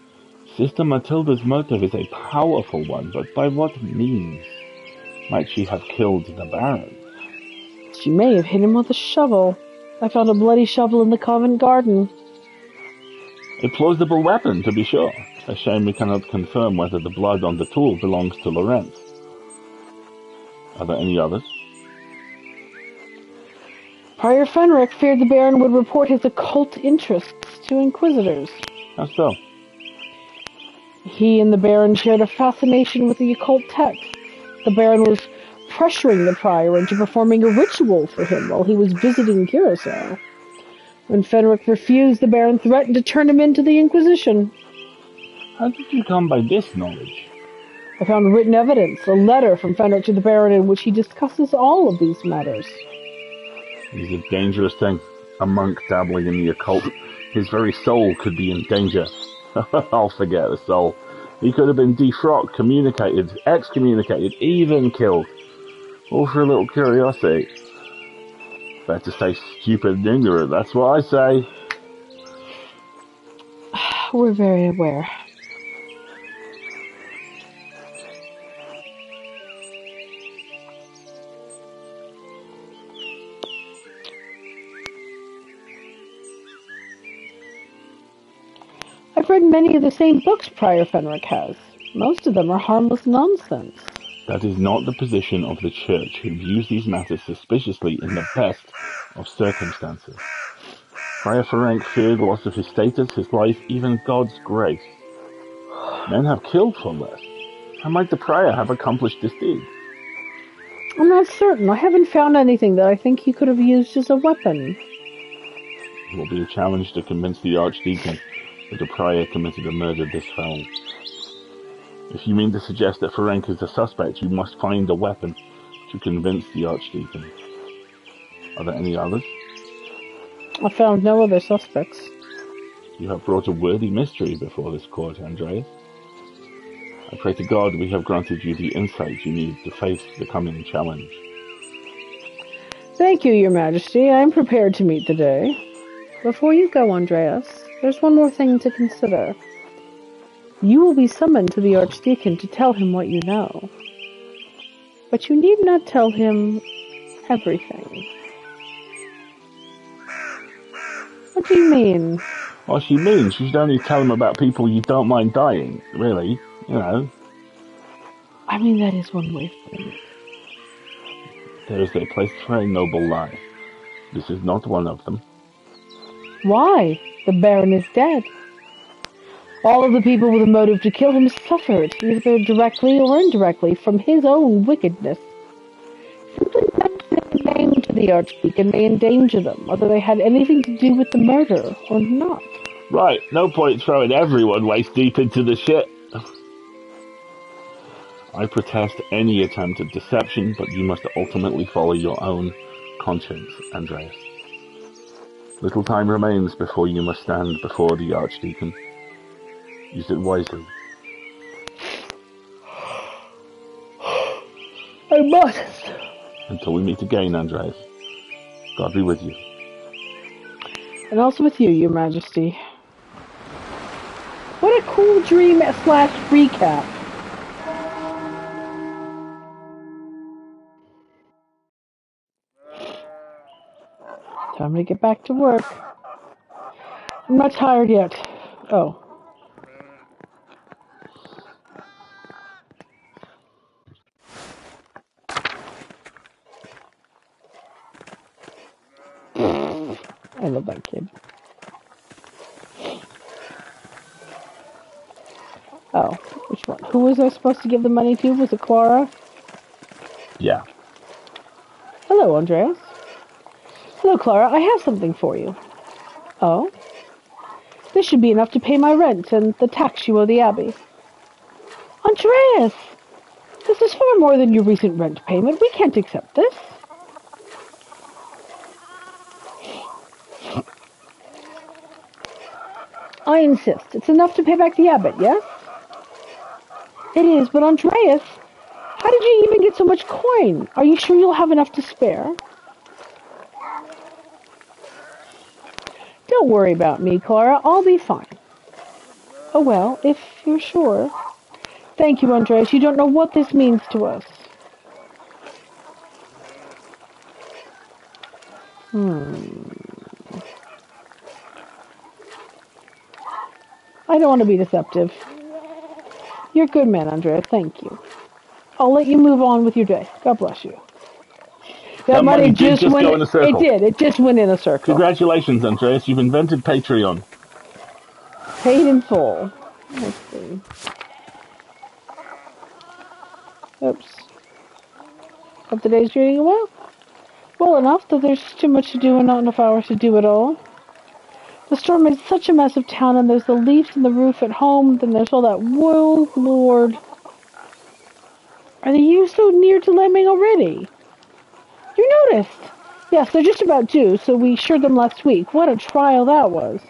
Sister Matilda's motive is a powerful one, but by what means might she have killed the Baron? She may have hit him with a shovel. I found a bloody shovel in the convent garden. A plausible weapon, to be sure. A shame we cannot confirm whether the blood on the tool belongs to Lorenz. Are there any others? Prior Fenric feared the Baron would report his occult interests to inquisitors. How so? He and the Baron shared a fascination with the occult texts. The Baron was pressuring the prior into performing a ritual for him while he was visiting Curacao. When Fenric refused, the Baron threatened to turn him into the Inquisition. How did you come by this knowledge? I found written evidence, a letter from Fenric to the Baron in which he discusses all of these matters. It is a dangerous thing. A monk dabbling in the occult. His very soul could be in danger. I'll forget the soul. He could have been defrocked, communicated, excommunicated, even killed. All for a little curiosity. Better stay stupid and ignorant, that's what I say. We're very aware. I've read many of the same books Prior Fenric has. Most of them are harmless nonsense. That is not the position of the Church, who views these matters suspiciously in the best of circumstances. Prior Fenric feared the loss of his status, his life, even God's grace. Men have killed for less. How might the Prior have accomplished this deed? I'm not certain. I haven't found anything that I think he could have used as a weapon. It will be a challenge to convince the Archdeacon that the Prior committed a murder this foul. If you mean to suggest that Ferenc is a suspect, you must find a weapon to convince the Archdeacon. Are there any others? I found no other suspects. You have brought a worthy mystery before this court, Andreas. I pray to God we have granted you the insight you need to face the coming challenge. Thank you, Your Majesty. I am prepared to meet the day. Before you go, Andreas, there's one more thing to consider. You will be summoned to the Archdeacon to tell him what you know. But you need not tell him everything. What do you mean? Well, she means you should only tell him about people you don't mind dying, really, you know. I mean, that is one way of putting it. There is a place for a noble life. This is not one of them. Why? The Baron is dead. All of the people with a motive to kill him suffered, either directly or indirectly, from his own wickedness. Simply mentioning a name to the Archdeacon may endanger them, whether they had anything to do with the murder or not. Right, no point throwing everyone waist deep into the shit. I protest any attempt at deception, but you must ultimately follow your own conscience, Andreas. Little time remains before you must stand before the Archdeacon. Use it wisely. I must. Until we meet again, Andreas. God be with you. And also with you, Your Majesty. What a cool dream / recap. Time to get back to work. I'm not tired yet. Oh. I love that kid. Oh, which one? Who was I supposed to give the money to? Was it Clara? Yeah. Hello, Andreas. Hello, Clara. I have something for you. Oh? This should be enough to pay my rent and the tax you owe the Abbey. Andreas! This is far more than your recent rent payment. We can't accept this. I insist. It's enough to pay back the abbot, yes? It is, but Andreas, how did you even get so much coin? Are you sure you'll have enough to spare? Don't worry about me, Clara. I'll be fine. Oh well, if you're sure. Thank you, Andreas. You don't know what this means to us. I don't want to be deceptive. You're a good man, Andrea. Thank you. I'll let you move on with your day. God bless you. That money just went go in a circle. It did. It just went in a circle. Congratulations, Andreas. You've invented Patreon. Paid in full. Let's see. Oops. Hope the day's treating you well. Well enough that there's too much to do and not enough hours to do it all. The storm made such a mess of town, and there's the leaks in the roof at home, then there's all that woe, Lord. Are you so near to lambing already? You noticed? Yes, they're just about due, so we sheared them last week. What a trial that was.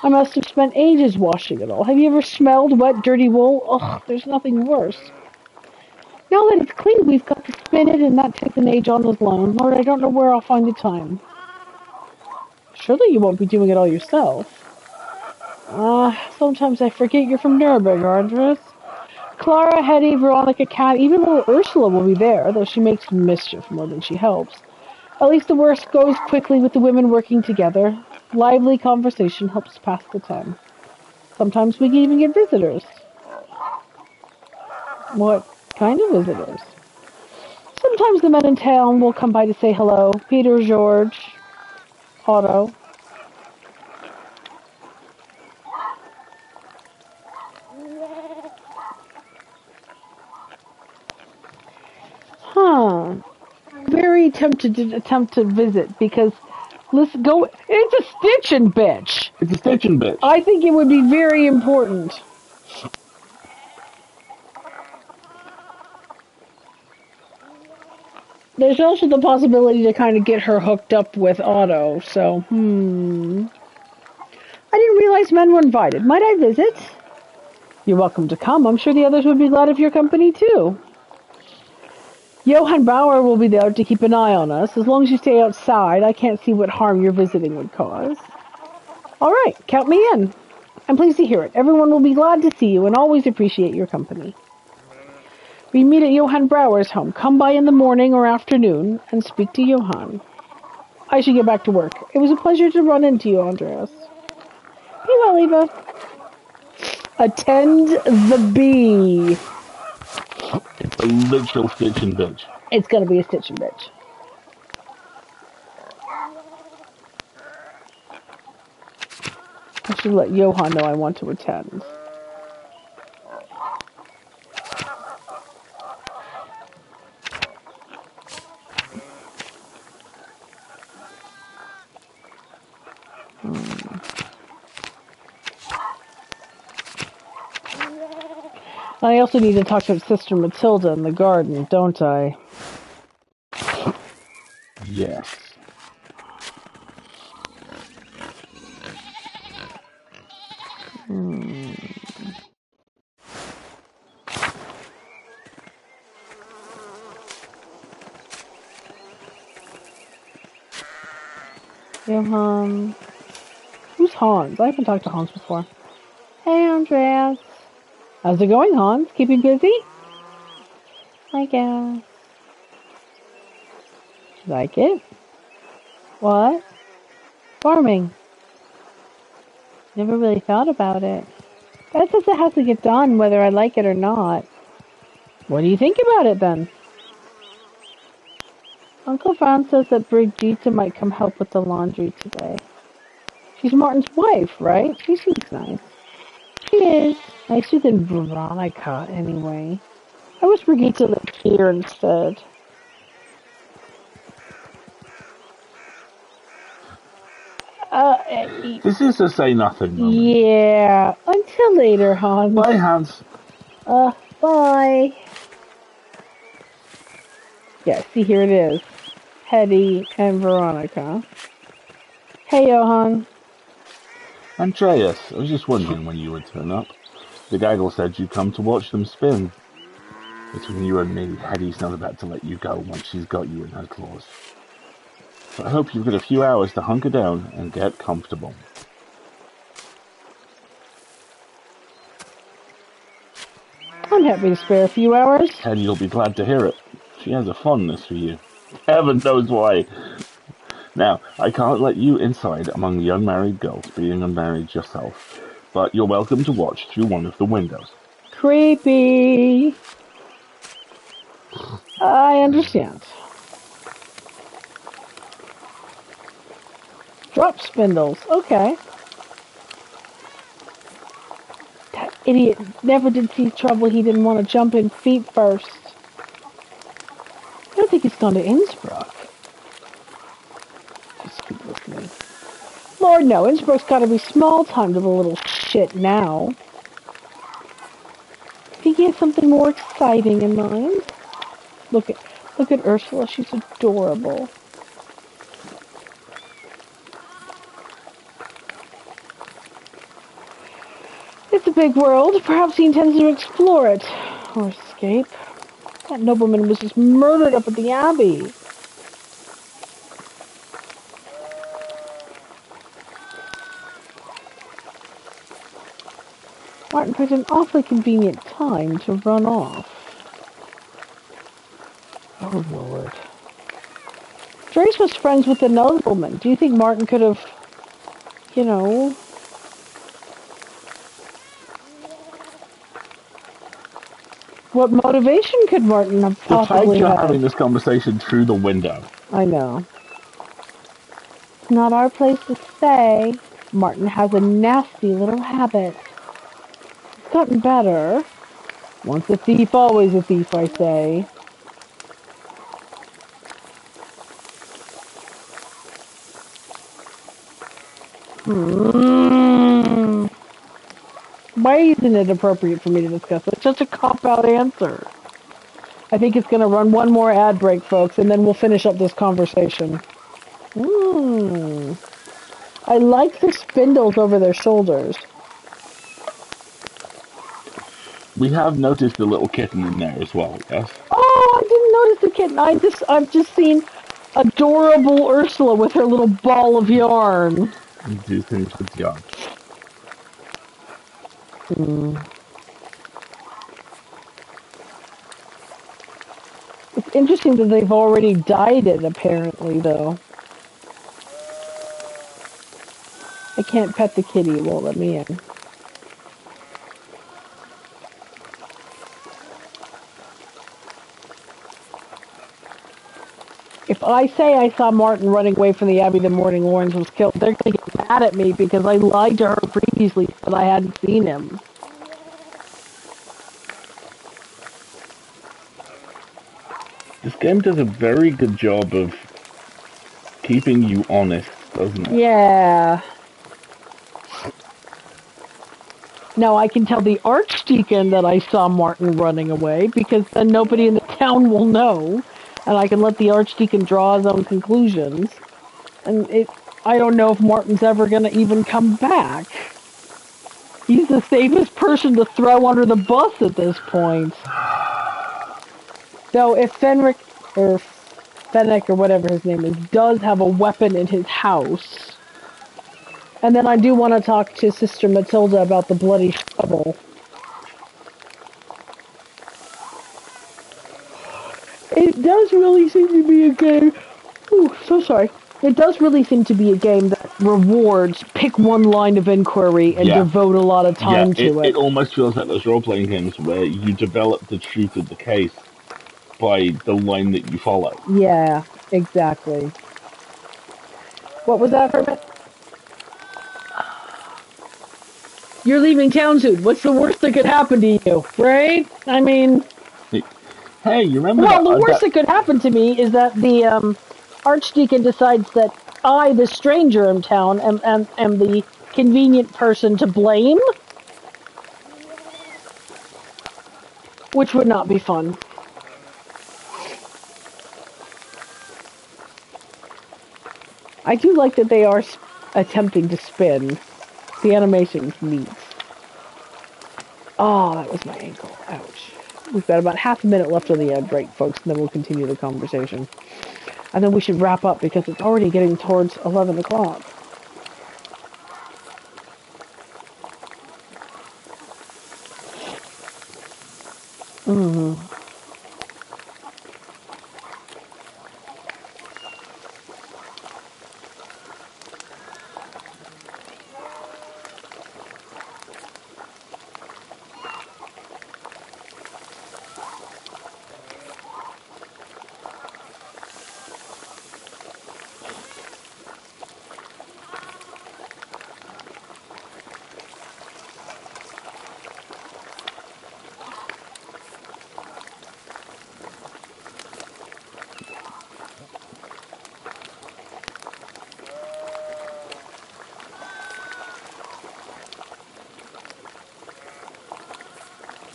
I must have spent ages washing it all. Have you ever smelled wet, dirty wool? Ugh, there's nothing worse. Now that it's clean, we've got to spin it, and that takes an age on its own. Lord, I don't know where I'll find the time. Surely you won't be doing it all yourself. Sometimes I forget you're from Nuremberg, Andres. Clara, Hetty, Veronica, Kat, even little Ursula will be there, though she makes mischief more than she helps. At least the worst goes quickly with the women working together. Lively conversation helps pass the time. Sometimes we can even get visitors. What kind of visitors? Sometimes the men in town will come by to say hello. Peter, George, Otto. Very tempted to attempt to visit because let's go. It's a stitching bitch. It's a stitching bitch. I think it would be very important. There's also the possibility to kind of get her hooked up with Otto, so, I didn't realize men were invited. Might I visit? You're welcome to come. I'm sure the others would be glad of your company, too. Johann Bauer will be there to keep an eye on us. As long as you stay outside, I can't see what harm your visiting would cause. All right, count me in. I'm pleased to hear it. Everyone will be glad to see you and always appreciate your company. We meet at Johann Bauer's home. Come by in the morning or afternoon and speak to Johann. I should get back to work. It was a pleasure to run into you, Andreas. Be well, Eva. Attend the bee. It's a literal stitch and bitch. It's gonna be a stitch and bitch. I should let Johann know I want to attend. I also need to talk to Sister Matilda in the garden, don't I? Yes. Johann. Who's Hans? I haven't talked to Hans before. Hey, Andreas. How's it going, Hans? Keeping busy? I guess. Like it? What? Farming. Never really thought about it. That says it has to get done whether I like it or not. What do you think about it then? Uncle Franz says that Brigitte might come help with the laundry today. She's Martin's wife, right? She seems nice. She is. Nicer than Veronica, anyway. I wish Brigitte lived here instead. This is a say nothing moment. Yeah. Until later, Hans. Bye, Hans. Bye. Yeah, see, here it is. Hetty and Veronica. Hey, Johann. Andreas, I was just wondering when you would turn up. The gaggle said you'd come to watch them spin. Between you and me, Hetty's not about to let you go once she's got you in her claws. So I hope you've got a few hours to hunker down and get comfortable. I'm happy to spare a few hours. Hetty'll be glad to hear it. She has a fondness for you. Heaven knows why. Now, I can't let you inside among the unmarried girls, being unmarried yourself, but you're welcome to watch through one of the windows. Creepy. I understand. Drop spindles. Okay. That idiot never did see trouble. He didn't want to jump in feet first. I don't think he's gone to Innsbruck. Just keep listening. Lord, no. Innsbruck's got to be small time to the little shit now. If he has something more exciting in mind. Look at Ursula. She's adorable. It's a big world. Perhaps he intends to explore it. Or escape. That nobleman was just murdered up at the Abbey. Martin picked an awfully convenient time to run off. Oh, Lord. Joyce was friends with the nobleman. Do you think Martin could have, you know... What motivation could Martin have The fact possibly you're had? having this conversation through the window. I know. It's not our place to say. Martin has a nasty little habit. It's gotten better. Once a thief, always a thief, I say. Why isn't it appropriate for me to discuss? It's such a cop-out answer. I think it's going to run one more ad break, folks, and then we'll finish up this conversation. I like the spindles over their shoulders. We have noticed the little kitten in there as well, yes? Oh, I didn't notice the kitten. I've just seen adorable Ursula with her little ball of yarn. We do things with yarn. Hmm. It's interesting that they've already dyed it, apparently, though. I can't pet the kitty, it won't let me in. If I say I saw Martin running away from the Abbey the morning Lawrence was killed, they're going to get mad at me because I lied to her previously that I hadn't seen him. This game does a very good job of keeping you honest, doesn't it? Yeah. Now I can tell the Archdeacon that I saw Martin running away because then nobody in the town will know, and I can let the Archdeacon draw his own conclusions. And I don't know if Martin's ever going to even come back. He's the safest person to throw under the bus at this point. Though if Fenric, or Fennec, or whatever his name is, does have a weapon in his house, and then I do want to talk to Sister Matilda about the bloody shovel. It does really seem to be a game. Ooh, so sorry. It does really seem to be a game that rewards pick one line of inquiry and Yeah. devote a lot of Yeah, time to it it. almost feels like those role-playing games where you develop the truth of the case by the line that you follow. Yeah, exactly. What was that, Herbert? You're leaving town soon. What's the worst that could happen to you, right? I mean, Hey, you remember well, the worst that that could happen to me is that the Archdeacon decides that I, the stranger in town, am the convenient person to blame, which would not be fun. I do like that they are attempting to spin. The animation's neat. Oh, that was my ankle. Ouch. We've got about half a minute left on the ad break, folks, and then we'll continue the conversation. And then we should wrap up because it's already getting towards 11 o'clock. Mm-hmm.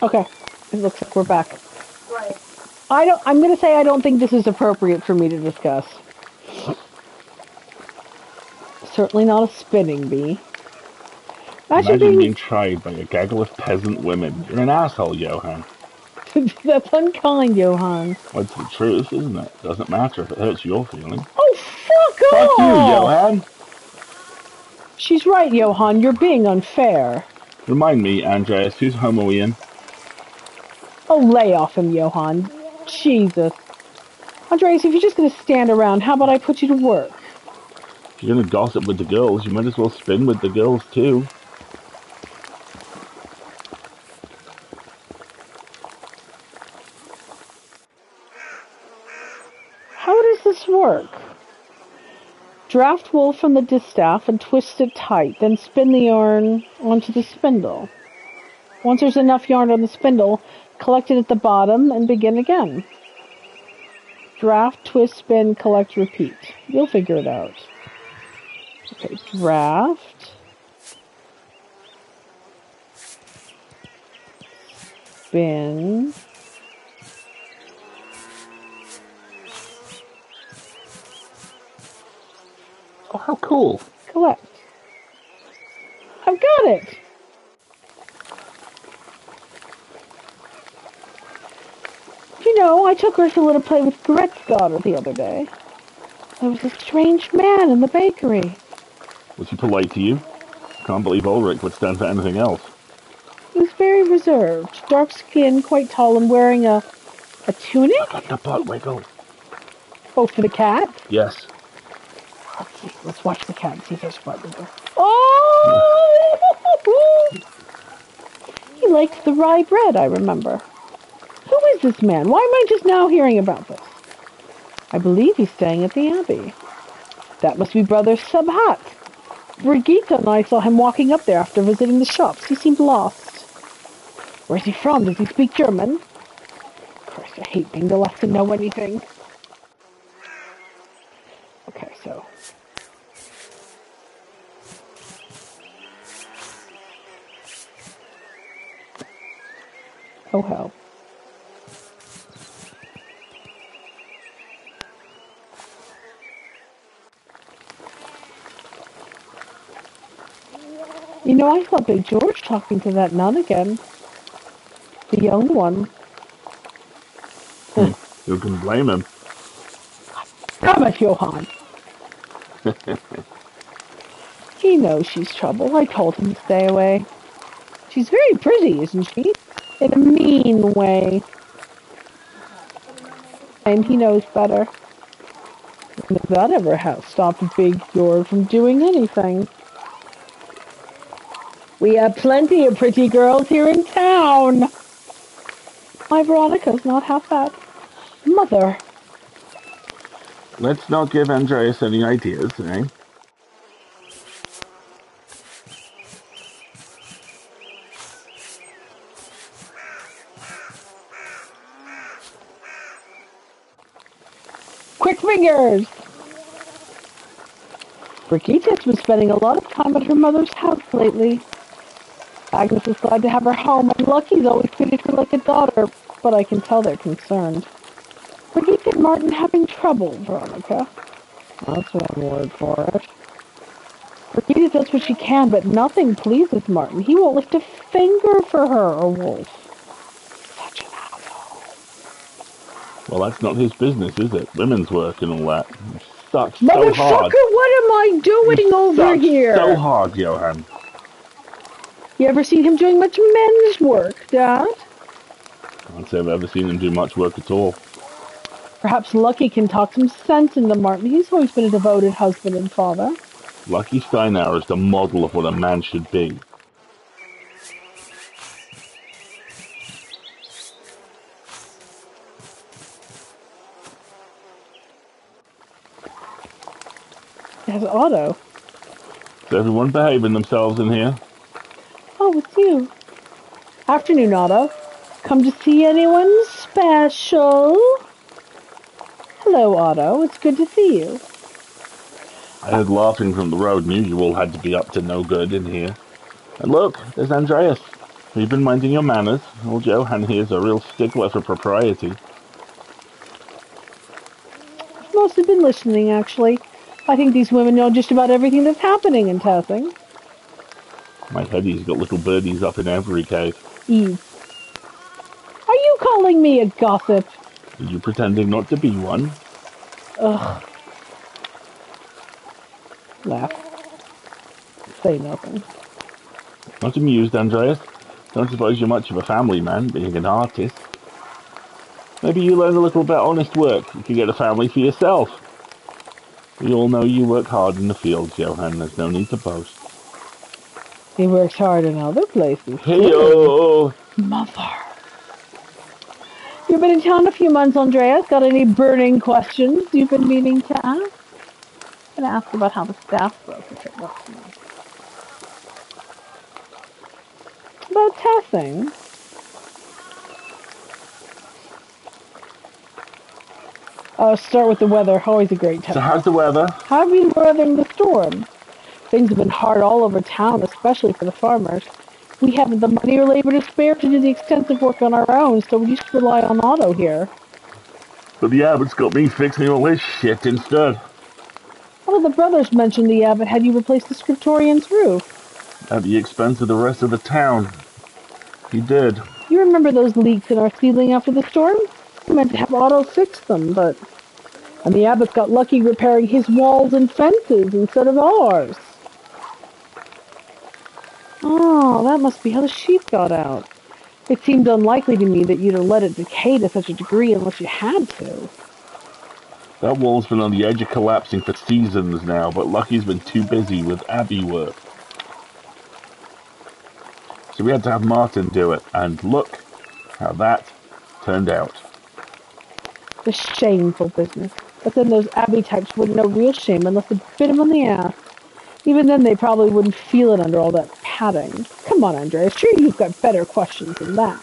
Okay, it looks like we're back. Right. I'm going to say I don't think this is appropriate for me to discuss. Certainly not a spinning bee. Imagine imagine being... being tried by a gaggle of peasant women. You're an asshole, Johan. That's unkind, Johan. Well, it's the truth, isn't it? Doesn't matter if it hurts your feelings. Oh, fuck Fuck you, off! Johan! She's right, Johan. You're being unfair. Remind me, Andreas, who's Homo Ian? Oh, lay off him, Johan. Jesus. Andreas, if you're just going to stand around, how about I put you to work? If you're gonna gossip with the girls, you might as well spin with the girls too. How does this work? Draft wool from the distaff and twist it tight, then spin the yarn onto the spindle. Once there's enough yarn on the spindle, collect it at the bottom and begin again. Draft, twist, spin, collect, repeat. You'll figure it out. Okay, draft, spin, Oh, how cool! collect. I've got it! No, I took Ursula to play with Gret's daughter the other day. There was a strange man in the bakery. Was he polite to you? Can't believe Ulrich would stand for anything else. He was very reserved, dark skinned, quite tall, and wearing a tunic? Look at the butt wiggle. Oh, for the cat? Yes. Let's see. Let's watch the cat and see if there's butt wiggle. Oh! He likes the rye bread, I remember. Who is this man? Why am I just now hearing about this? I believe he's staying at the Abbey. That must be Brother Sabhat. Brigitte and I saw him walking up there after visiting the shops. He seemed lost. Where's he from? Does he speak German? Of course, I hate being the last to know anything. Okay, so... Oh, hell. You know, I saw Big George talking to that nun again. The young one. You can blame him. Damn it, Johann! He knows she's trouble. I told him to stay away. She's very pretty, isn't she? In a mean way. And he knows better. And if that ever stopped Big George from doing anything. We have plenty of pretty girls here in town. My Veronica's not half bad. Mother. Let's not give Andreas any ideas, eh? Quick fingers! Brigitte's been spending a lot of time at her mother's house lately. Agnes is glad to have her home, and Lucky's always treated her like a daughter, but I can tell they're concerned. Brigitte and Martin having trouble, Veronica. That's one word for it. Brigitte does what she can, but nothing pleases Martin. He won't lift a finger for her or Wolf. Such an asshole. Well, that's not his business, is it? Women's work and all that. He sucks so Motherfucker, hard. what am I doing over here? So hard, Johann. You ever seen him doing much men's work, Dad? Can't say I've ever seen him do much work at all. Perhaps Lucky can talk some sense into Martin. He's always been a devoted husband and father. Lucky Steinauer is the model of what a man should be. There's Otto. Is everyone behaving themselves in here? Oh, it's you. Afternoon, Otto. Come to see anyone special? Hello, Otto. It's good to see you. I heard laughing from the road. Knew you all had to be up to no good in here. And look, there's Andreas. Have you been minding your manners? Old Johann here's a real stickler for propriety. I've mostly been listening, actually. I think these women know just about everything that's happening in Tessing. My Hetty's got little birdies up in every cave. Eve. Are you calling me a gossip? Are you pretending not to be one? Ugh. Laugh. Say nothing. Not amused, Andreas? Don't suppose you're much of a family man, being an artist. Maybe you learn a little about honest work. You can get a family for yourself. We all know you work hard in the fields, Johann. There's no need to boast. He works hard in other places. Hey-o! Mother. You've been in town a few months, Andreas. Got any burning questions you've been meaning to ask? I'm going to ask about how the staff broke if it works now. About Tessing. Start with the weather. Always a great time. So how's the weather? How have you been weathering the storm? Things have been hard all over town, especially for the farmers. We haven't the money or labor to spare to do the extensive work on our own, so we used to rely on Otto here. But the abbot's got me fixing all this shit instead. One of the brothers mentioned the abbot had you replace the scriptorian's roof. At the expense of the rest of the town. He did. You remember those leaks in our ceiling after the storm? I meant to have Otto fix them, but... And the abbot got lucky repairing his walls and fences instead of ours. Oh, that must be how the sheep got out. It seemed unlikely to me that you'd have let it decay to such a degree unless you had to. That wall's been on the edge of collapsing for seasons now, but Lucky's been too busy with Abbey work. So we had to have Martin do it, and look how that turned out. The shameful business. But then those Abbey types wouldn't know real shame unless it bit them on the ass. Even then, they probably wouldn't feel it under all that padding. Come on, Andreas, sure you've got better questions than that.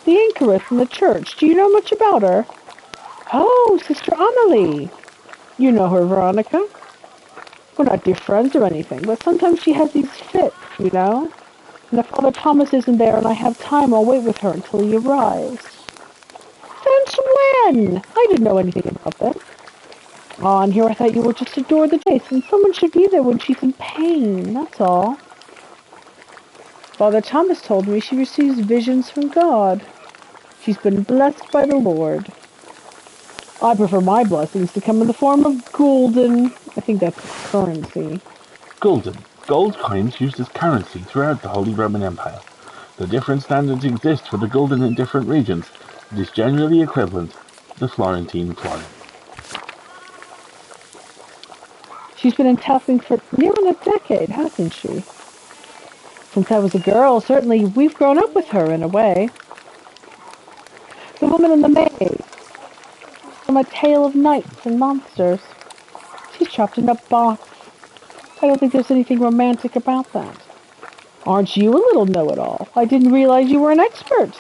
The anchoress in the church, do you know much about her? Oh, Sister Amelie. You know her, Veronica. We're not dear friends or anything, but sometimes she has these fits, you know? And if Father Thomas isn't there and I have time, I'll wait with her until he arrives. Since when? I didn't know anything about that. Oh, and here I thought you were just adored the chase, and someone should be there when she's in pain, that's all. Father Thomas told me she receives visions from God. She's been blessed by the Lord. I prefer my blessings to come in the form of golden, I think that's currency. Gulden. Gold coins used as currency throughout the Holy Roman Empire. The different standards exist for the gulden in different regions. It is generally equivalent to the Florentine florin. She's been in Telsing for nearly a decade, hasn't she? Since I was a girl, certainly we've grown up with her in a way. The woman in the maze, from A Tale of Knights and Monsters. She's trapped in a box. I don't think there's anything romantic about that. Aren't you a little know-it-all? I didn't realize you were an expert.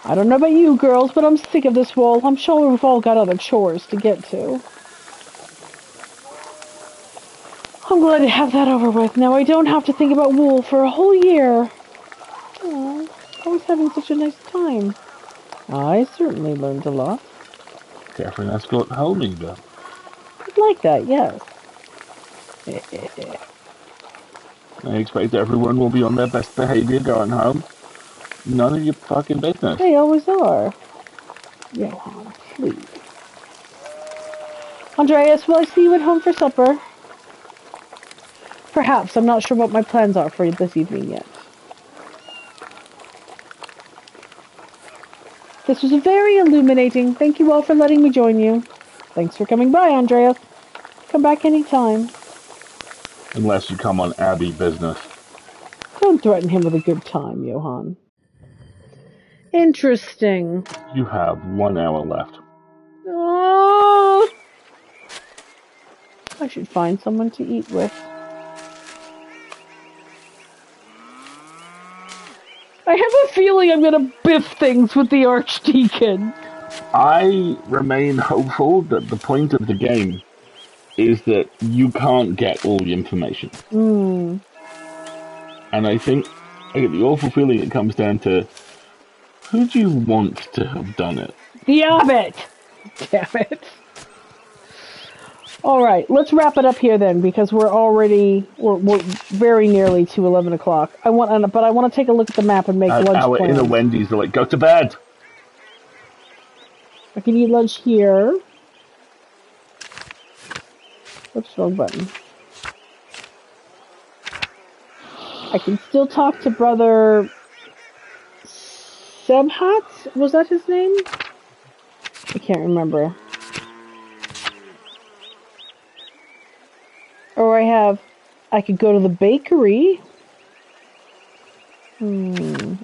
I don't know about you girls, but I'm sick of this wall. I'm sure we've all got other chores to get to. I'm glad to have that over with. Now I don't have to think about wool for a whole year. Oh, I was having such a nice time. I certainly learned a lot. Catherine Escort Holminger. I'd like that, yes. I expect everyone will be on their best behavior going home. None of your fucking business. They always are. Johann, please. Andreas, will I see you at home for supper? Perhaps. I'm not sure what my plans are for this evening yet. This was very illuminating. Thank you all for letting me join you. Thanks for coming by, Andreas. Come back anytime. Unless you come on Abbey business. Don't threaten him with a good time, Johann. Interesting. You have 1 hour left. Oh, I should find someone to eat with. I have a feeling I'm going to biff things with the Archdeacon. I remain hopeful that the point of the game is that you can't get all the information. Mm. And I think I get the awful feeling it comes down to who do you want to have done it? The Abbot! Damn it. Alright, let's wrap it up here then, because we're very nearly to 11 o'clock. But I want to take a look at the map and make lunch Our plans. inner Wendy's are like, go to bed! I can eat lunch here. Oops, wrong button. I can still talk to Brother Sebhat? Was that his name? I can't remember. Or I could go to the bakery. I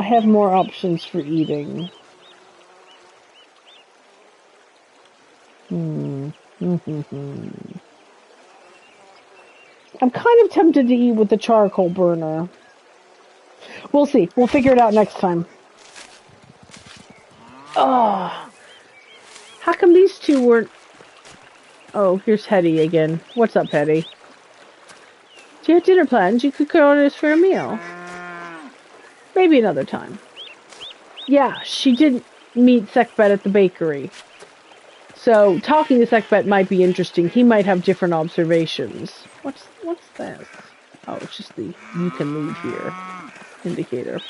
have more options for eating. I'm kind of tempted to eat with the charcoal burner. We'll see. We'll figure it out next time. Oh. How come these two weren't... Oh, here's Hetty again. What's up, Hetty? Do you have dinner plans? You could cook orders for a meal. Maybe another time. Yeah, she did meet Sekbet at the bakery. So, talking to Sekbet might be interesting. He might have different observations. What's this? Oh, it's just the you can leave here indicator.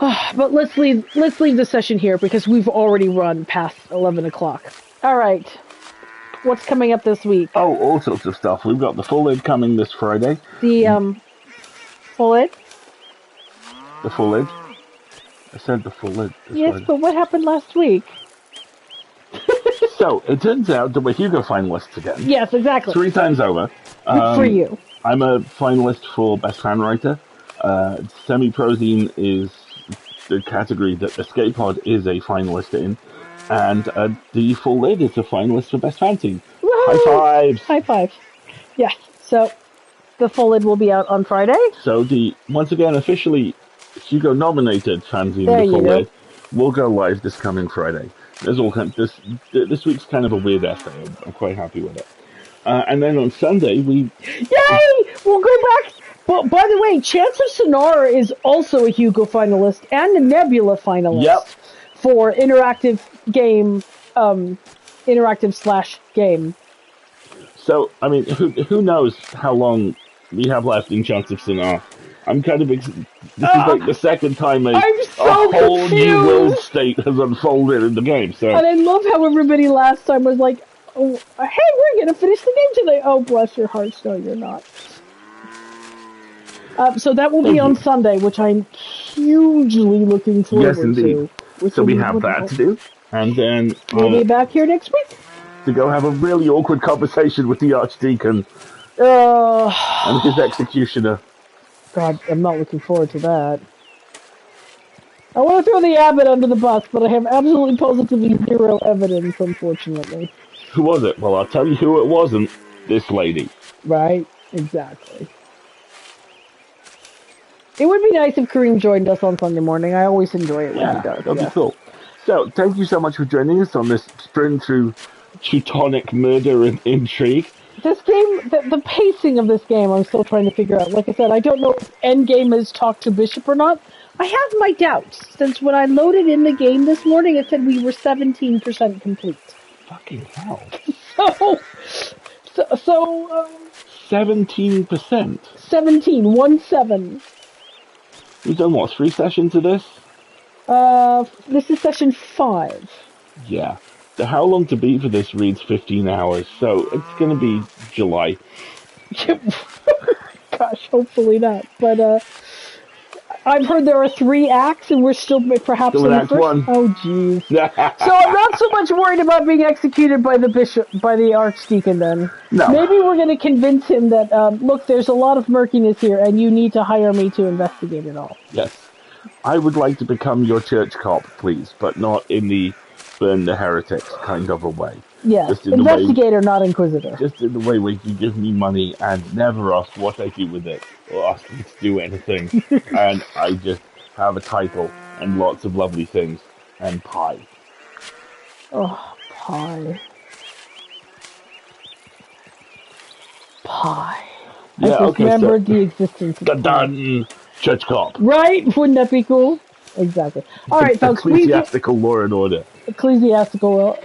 But let's leave the session here because we've already run past 11 o'clock. All right. What's coming up this week? Oh, all sorts of stuff. We've got the full lid coming this Friday. The full lid? The full lid? I said the full lid. Yes, Friday. but what happened last week? So, it turns out that we're Hugo finalists again. Yes, exactly. 3 times over. Good for you. I'm a finalist for Best Fan Writer. Semi-Prozine is the category that Escape Pod is a finalist in. And the full lid is a finalist for Best Fan Team. High fives! High fives. Yeah, so the full lid will be out on Friday. So once again, officially Hugo nominated fanzine the full lid will go live this coming Friday. There's all this week's kind of a weird essay. I'm quite happy with it. And then on Sunday Yay! We'll go back. But by the way, Chance of Sonara is also a Hugo finalist and a Nebula finalist. Yep. For interactive game, interactive/game. So, I mean, who knows how long we have left in Chance of Sonara? I'm kind of... This is like the second time a whole new world state has unfolded in the game. So. And I love how everybody last time was like, oh, hey, we're going to finish the game today. Oh, bless your hearts. No, you're not. So that will be on Sunday, which I'm hugely looking forward to. Yes, indeed. So we have that to do. And then... We'll be back here next week. To go have a really awkward conversation with the Archdeacon and his executioner. God, I'm not looking forward to that. I want to throw the abbot under the bus, but I have absolutely positively zero evidence, unfortunately. Who was it? Well, I'll tell you who it wasn't. This lady. Right? Exactly. It would be nice if Kareem joined us on Sunday morning. I always enjoy it when he does. That'd be cool. So, thank you so much for joining us on this sprint through Teutonic murder and intrigue. This game, the pacing of this game, I'm still trying to figure out. Like I said, I don't know if Endgame has talked to Bishop or not. I have my doubts, since when I loaded in the game this morning, it said we were 17% complete. Fucking hell. So 17%? 17. We've done, what, 3 sessions of this? This is session 5. Yeah. The how long to beat for this reads 15 hours, so it's going to be July. Gosh, hopefully not. But I've heard there are 3 acts, and we're still perhaps still in the act first. 1. Oh, jeez. So I'm not so much worried about being executed by the bishop, by the archdeacon. Then maybe we're going to convince him that look, there's a lot of murkiness here, and you need to hire me to investigate it all. Yes, I would like to become your church cop, please, but not in the burn the heretics kind of a way. Yes, investigator, not inquisitor. Just in the way where you give me money and never ask what I do with it, or ask me to do anything, and I just have a title and lots of lovely things, and pie. Oh, pie. Pie. Yeah, I just remembered the existence of done church cop. Right? Wouldn't that be cool? Exactly. All right, folks. Ecclesiastical law and order. Ecclesiastical,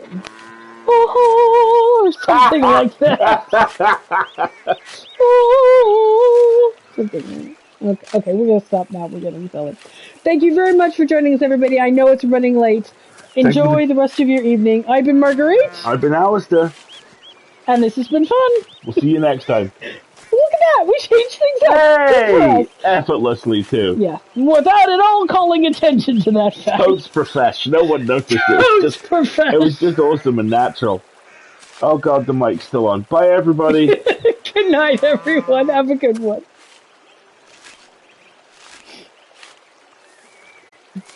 or something like that. Something. Okay, we're gonna stop now. We're getting silly. Thank you very much for joining us, everybody. I know it's running late. Enjoy the rest of your evening. I've been Marguerite. I've been Alistair. And this has been fun. We'll see you next time. Look at that. We changed things up. Hey! Effortlessly, too. Yeah. Without at all calling attention to that fact. Post-profesh. No one noticed it. It was just awesome and natural. Oh, God, the mic's still on. Bye, everybody. Good night, everyone. Have a good one.